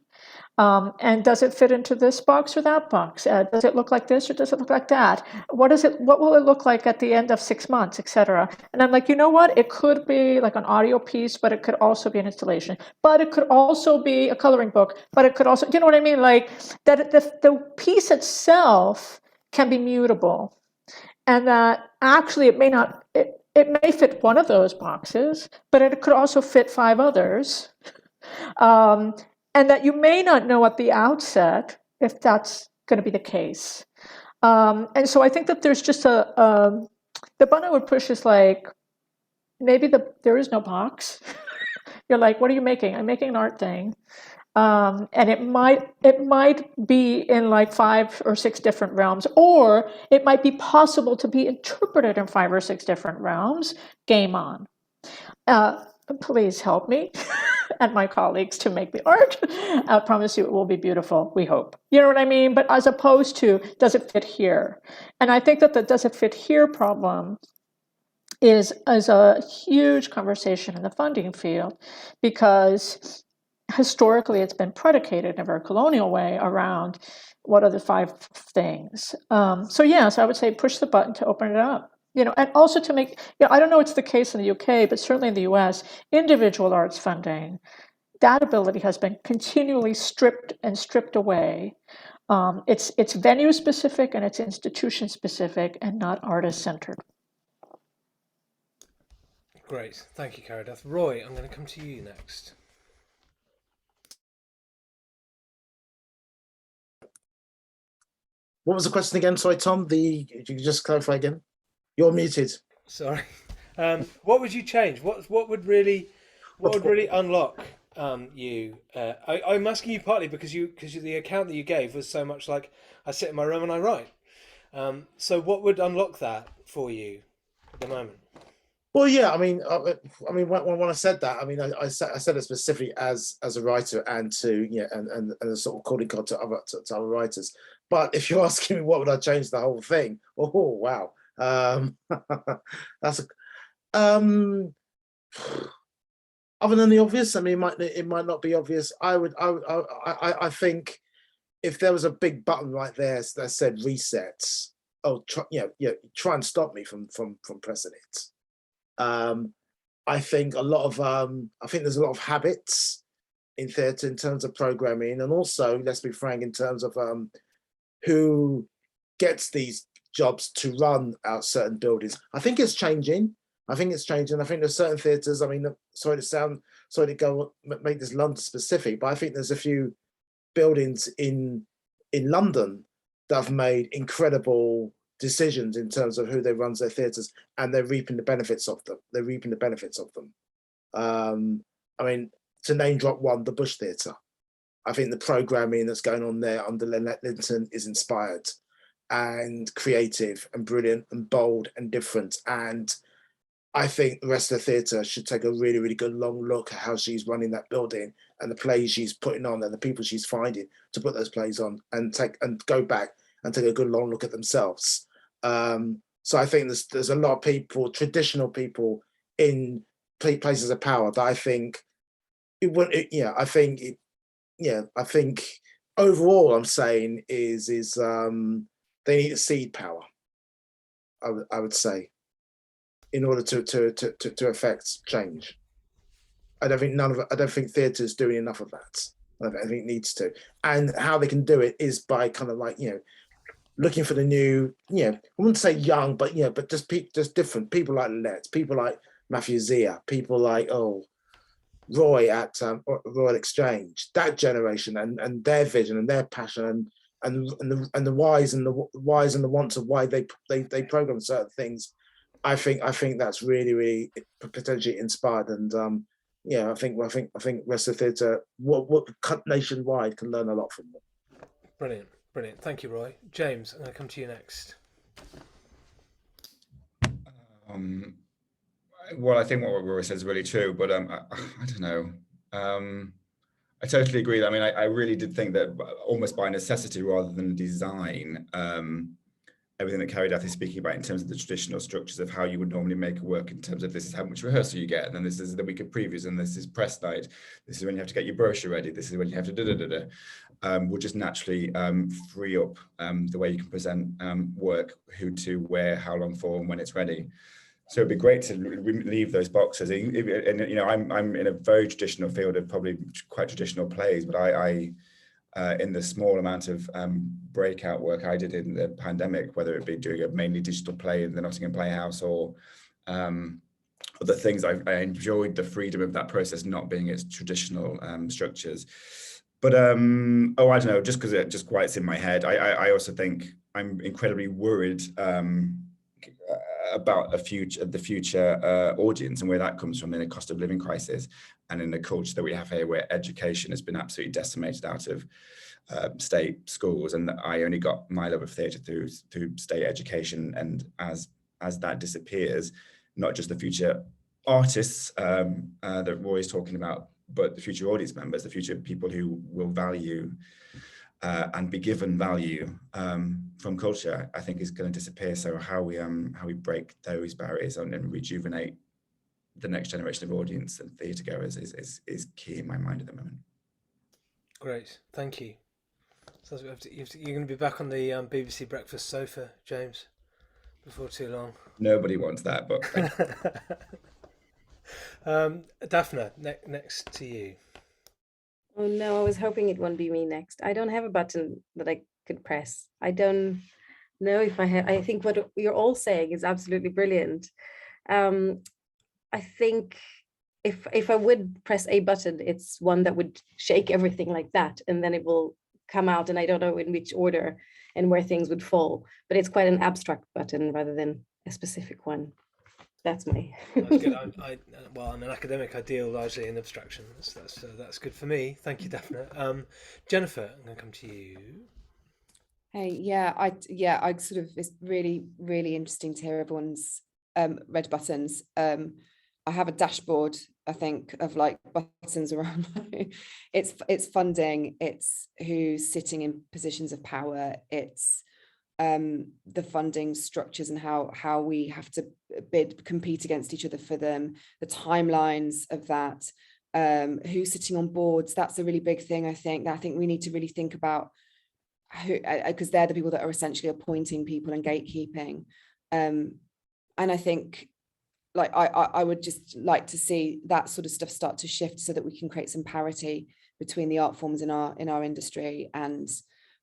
And does it fit into this box or that box? Does it look like this or does it look like that? What will it look like at the end of 6 months, etc.? And I'm like, you know what? It could be like an audio piece, but it could also be an installation. But it could also be a coloring book. But it could also, you know what I mean? Like that the piece itself can be mutable. And that actually it may not, it may fit one of those boxes, but it could also fit 5 others. And that you may not know at the outset if that's going to be the case. And so I think that there's just the button I would push is like, maybe there is no box. You're like, what are you making? I'm making an art thing. And it might be in like 5 or 6 different realms, or it might be possible to be interpreted in 5 or 6 different realms. Game on. Please help me and my colleagues to make the art. I promise you it will be beautiful, we hope. You know what I mean? But as opposed to, does it fit here? And I think that the does it fit here problem is a huge conversation in the funding field, because historically it's been predicated in a very colonial way around what are the 5 things. So yes, I would say push the button to open it up. You know, and also to make, you know, I don't know it's the case in the UK, but certainly in the US, individual arts funding, that ability has been continually stripped away. It's venue specific and it's institution specific and not artist centered. Great, thank you, Caridad. Roy, I'm going to come to you next. What was the question again? Sorry, Tom. You could just clarify again. You're muted. Sorry. What would you change? What would really unlock you? I'm asking you partly because the account that you gave was so much like I sit in my room and I write. So what would unlock that for you at the moment? Well, yeah. I mean, when I said that, I mean, I said it specifically as a writer and to and a sort of calling card to other writers. But if you're asking me what would I change the whole thing, oh wow, that's a, other than the obvious. I mean, it might not be obvious. I think if there was a big button right there that said resets, try and stop me from pressing it. I think there's a lot of habits in theatre in terms of programming, and also, let's be frank, in terms of who gets these jobs to run out certain buildings. I think it's changing. I think there's certain theatres. I mean, sorry to make this London specific, but I think there's a few buildings in London that have made incredible decisions in terms of who they runs their theatres, and they're reaping the benefits of them. I mean, to name drop one, the Bush Theatre. I think the programming that's going on there under Lynette Linton is inspired and creative and brilliant and bold and different. And I think the rest of the theatre should take a really, really good long look at how she's running that building and the plays she's putting on and the people she's finding to put those plays on, and go back and take a good long look at themselves. So I think there's a lot of people, traditional people in places of power, that I think I think overall I'm saying is they need to cede power. I would say, in order to affect change. I don't think theatre is doing enough of that. I think it needs to, and how they can do it is by kind of like, looking for the new, I wouldn't say young, but but just different people like Lynette, people like Matthew Zia, people like Roy at Royal Exchange, that generation, and their vision and their passion and the whys and the wants of why they program certain things. I think that's really, really potentially inspired, and I think rest of the theatre, what nationwide, can learn a lot from them. Brilliant. Thank you, Roy. James, I'm going to come to you next. Well, I think what Roy says is really true, but I don't know. I totally agree. I mean, I really did think that almost by necessity rather than design, everything that Caridad is speaking about in terms of the traditional structures of how you would normally make a work, in terms of this is how much rehearsal you get, and then this is the week of previews, and this is press night, this is when you have to get your brochure ready, this is when you have to will just naturally free up the way you can present work, who to, where, how long for, and when it's ready. So it'd be great to leave those boxes. And I'm in a very traditional field of probably quite traditional plays, but I in the small amount of breakout work I did in the pandemic, whether it be doing a mainly digital play in the Nottingham Playhouse or other things, I enjoyed the freedom of that process not being its traditional structures. But I don't know, just because it just quiets in my head, I also think I'm incredibly worried about the future audience and where that comes from in a cost of living crisis, and in the culture that we have here, where education has been absolutely decimated out of state schools. And I only got my love of theatre through state education, and as that disappears, not just the future artists that Roy's talking about, but the future audience members, the future people who will value and be given value from culture, I think is going to disappear. So how we break those barriers and rejuvenate the next generation of audience and theatre goers is key in my mind at the moment. Great, thank you. So you're going to be back on the BBC breakfast sofa, James, before too long. Nobody wants that, but Daphne, next to you. Oh no, I was hoping it won't be me next. I don't have a button that I could press. I don't know if I have. I think what you're all saying is absolutely brilliant. I think if I would press a button, it's one that would shake everything like that, and then it will come out, and I don't know in which order and where things would fall. But it's quite an abstract button rather than a specific one. That's my. That's good. I'm an academic. I deal largely in abstraction. That's good for me. Thank you, Daphne. Jennifer, I'm going to come to you. Hey, I sort of, it's really, really interesting to hear everyone's red buttons. I have a dashboard, I think, of like buttons around. It's funding, it's who's sitting in positions of power, it's the funding structures and how we have to compete against each other for them, the timelines of that, who's sitting on boards. That's a really big thing. I think we need to really think about who, because they're the people that are essentially appointing people and gatekeeping. And I think, like, I would just like to see that sort of stuff start to shift so that we can create some parity between the art forms in our industry and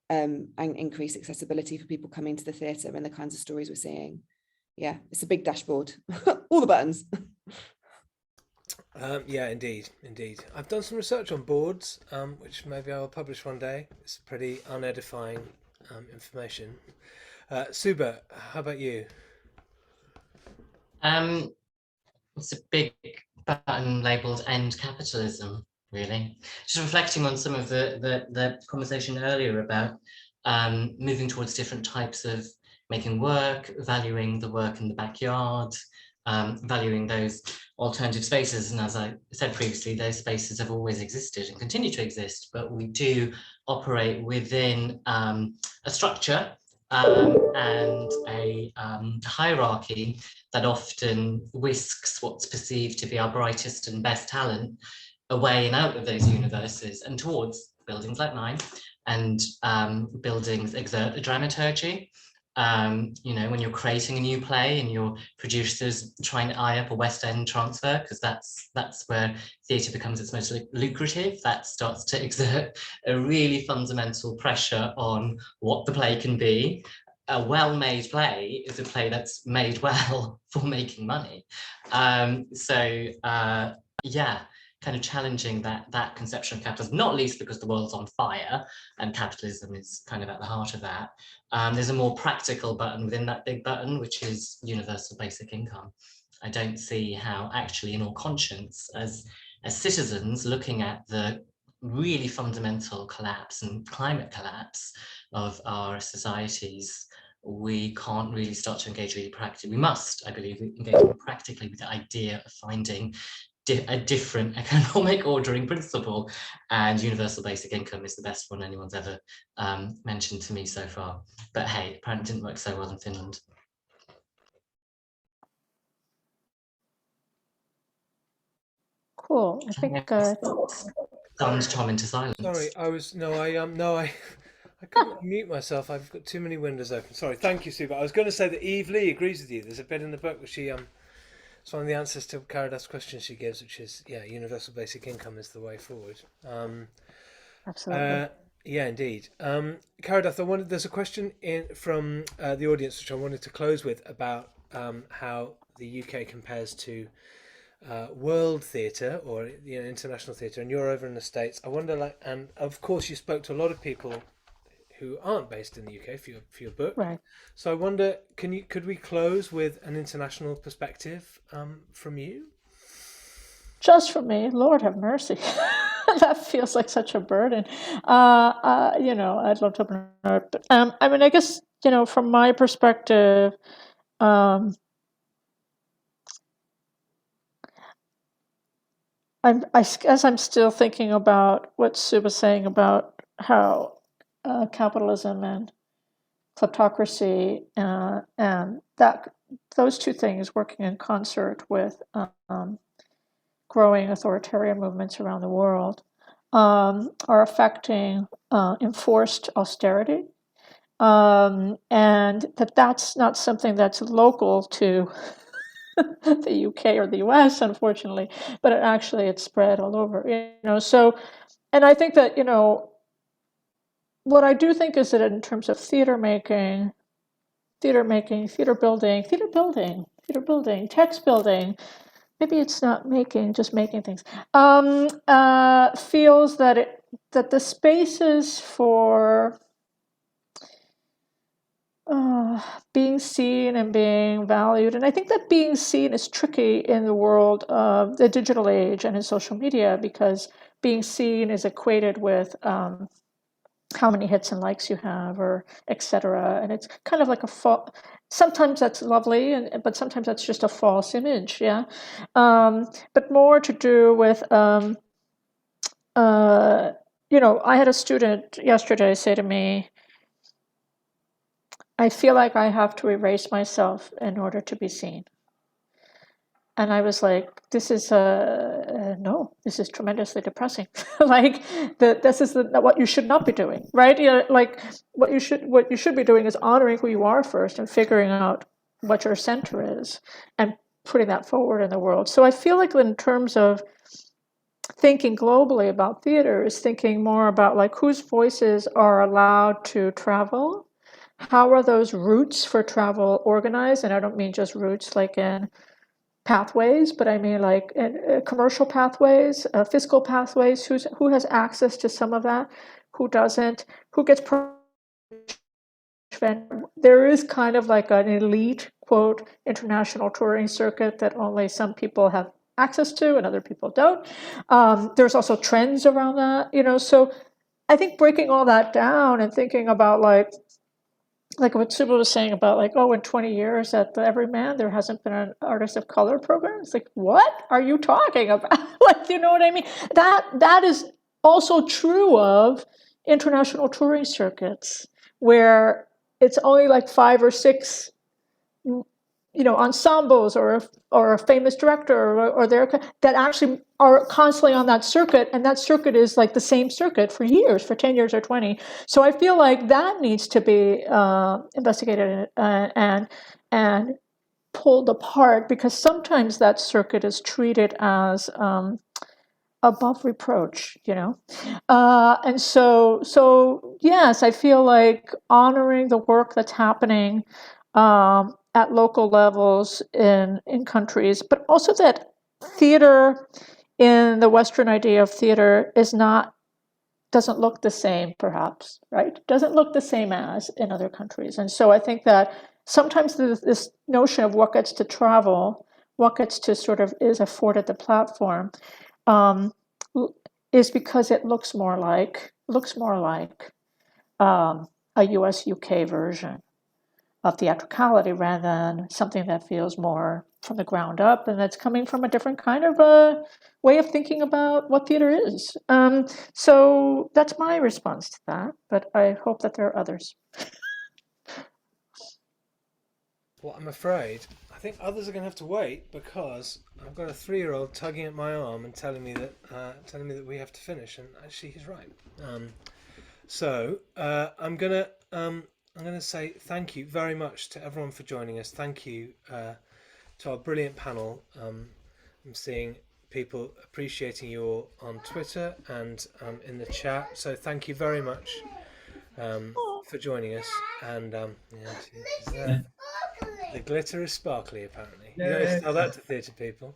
increase accessibility for people coming to the theatre and the kinds of stories we're seeing. Yeah, it's a big dashboard, all the buttons. Yeah, indeed. I've done some research on boards, which maybe I will publish one day. It's pretty unedifying information. Suba, how about you? It's a big button labelled "End Capitalism," really. Just reflecting on some of the conversation earlier about moving towards different types of making work, valuing the work in the backyard, valuing those alternative spaces. And as I said previously, those spaces have always existed and continue to exist, but we do operate within a structure and a hierarchy that often whisks what's perceived to be our brightest and best talent away and out of those universes and towards buildings like mine. And buildings exert a dramaturgy. When you're creating a new play and your producers trying to eye up a West End transfer, because that's where theatre becomes its most lucrative, that starts to exert a really fundamental pressure on what the play can be. A well-made play is a play that's made well for making money. Yeah, kind of challenging that conception of capitalism, not least because the world's on fire and capitalism is kind of at the heart of that. There's a more practical button within that big button, which is universal basic income. I don't see how actually in all conscience, as citizens looking at the really fundamental collapse and climate collapse of our societies, we can't really start to engage really practically. We must, I believe, engage more practically with the idea of finding a different economic ordering principle, and universal basic income is the best one anyone's ever mentioned to me so far. But hey, apparently it didn't work so well in Finland. Cool. I think Stunned Tom into silence. Sorry, I couldn't mute myself. I've got too many windows open. Sorry, thank you, Suba. I was going to say that Eve Lee agrees with you. There's a bit in the book where she it's one of the answers to Caridad's question she gives, which is, yeah, universal basic income is the way forward. absolutely. Yeah, indeed. Caridad, there's a question from the audience which I wanted to close with about how the UK compares to world theatre or international theatre, and you're over in the States. I wonder, and of course you spoke to a lot of people who aren't based in the UK for your book. Right. So I wonder, could we close with an international perspective from you? Just from me, Lord have mercy. That feels like such a burden. I'd love to open it up. But, I guess, from my perspective, I guess I'm still thinking about what Sue was saying about how capitalism and kleptocracy and that those two things working in concert with growing authoritarian movements around the world are affecting enforced austerity, and that's not something that's local to the UK or the US, unfortunately, but it's spread all over. So, and I think that what I do think is that in terms of theater making, theater building, text building, maybe it's not just making things, feels that the spaces for being seen and being valued, and I think that being seen is tricky in the world of the digital age and in social media, because being seen is equated with how many hits and likes you have, or etc. And it's kind of like sometimes that's lovely, but sometimes that's just a false image, yeah. But more to do with, I had a student yesterday say to me, I feel like I have to erase myself in order to be seen. And I was like, this is no, this is tremendously depressing. Like this is what you should not be doing, right? Like what you should be doing is honoring who you are first and figuring out what your center is and putting that forward in the world. So I feel like in terms of thinking globally about theater is thinking more about like whose voices are allowed to travel. How are those routes for travel organized? And I don't mean just routes like in pathways, but I mean like commercial pathways, fiscal pathways. Who has access to some of that? Who doesn't? Who gets? There is kind of like an elite, quote, international touring circuit that only some people have access to and other people don't. There's also trends around that, so I think breaking all that down and thinking about like what Sybil was saying about like, in 20 years at the Everyman, there hasn't been an artist of color program. It's like, what are you talking about? Like, you know what I mean? That is also true of international touring circuits where it's only like 5 or 6 ensembles or a famous director or that actually are constantly on that circuit, and that circuit is like the same circuit for years, for 10 years or 20. So I feel like that needs to be investigated and pulled apart, because sometimes that circuit is treated as above reproach, and so yes, I feel like honoring the work that's happening at local levels in countries, but also that theater in the Western idea of theater doesn't look the same, perhaps, right? Doesn't look the same as in other countries. And so I think that sometimes this notion of what gets to travel, what gets to sort of is afforded the platform, is because it looks more like a US-UK version of theatricality rather than something that feels more from the ground up and that's coming from a different kind of a way of thinking about what theater is. So that's my response to that, but I hope that there are others. Well, I'm afraid I think others are going to have to wait, because I've got a 3-year-old tugging at my arm and telling me that we have to finish, and actually he's right. So I'm gonna say thank you very much to everyone for joining us. Thank you to our brilliant panel. I'm seeing people appreciating you all on Twitter and in the chat. So thank you very much for joining us. And the glitter is sparkly, apparently. You don't tell that to theatre people.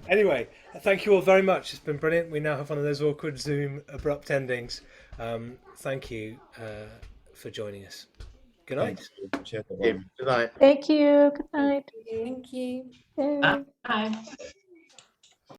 Anyway, thank you all very much. It's been brilliant. We now have one of those awkward Zoom abrupt endings. Thank you for joining us. Good night. Good night. Thank you. Good night. Thank you. Yay. Bye.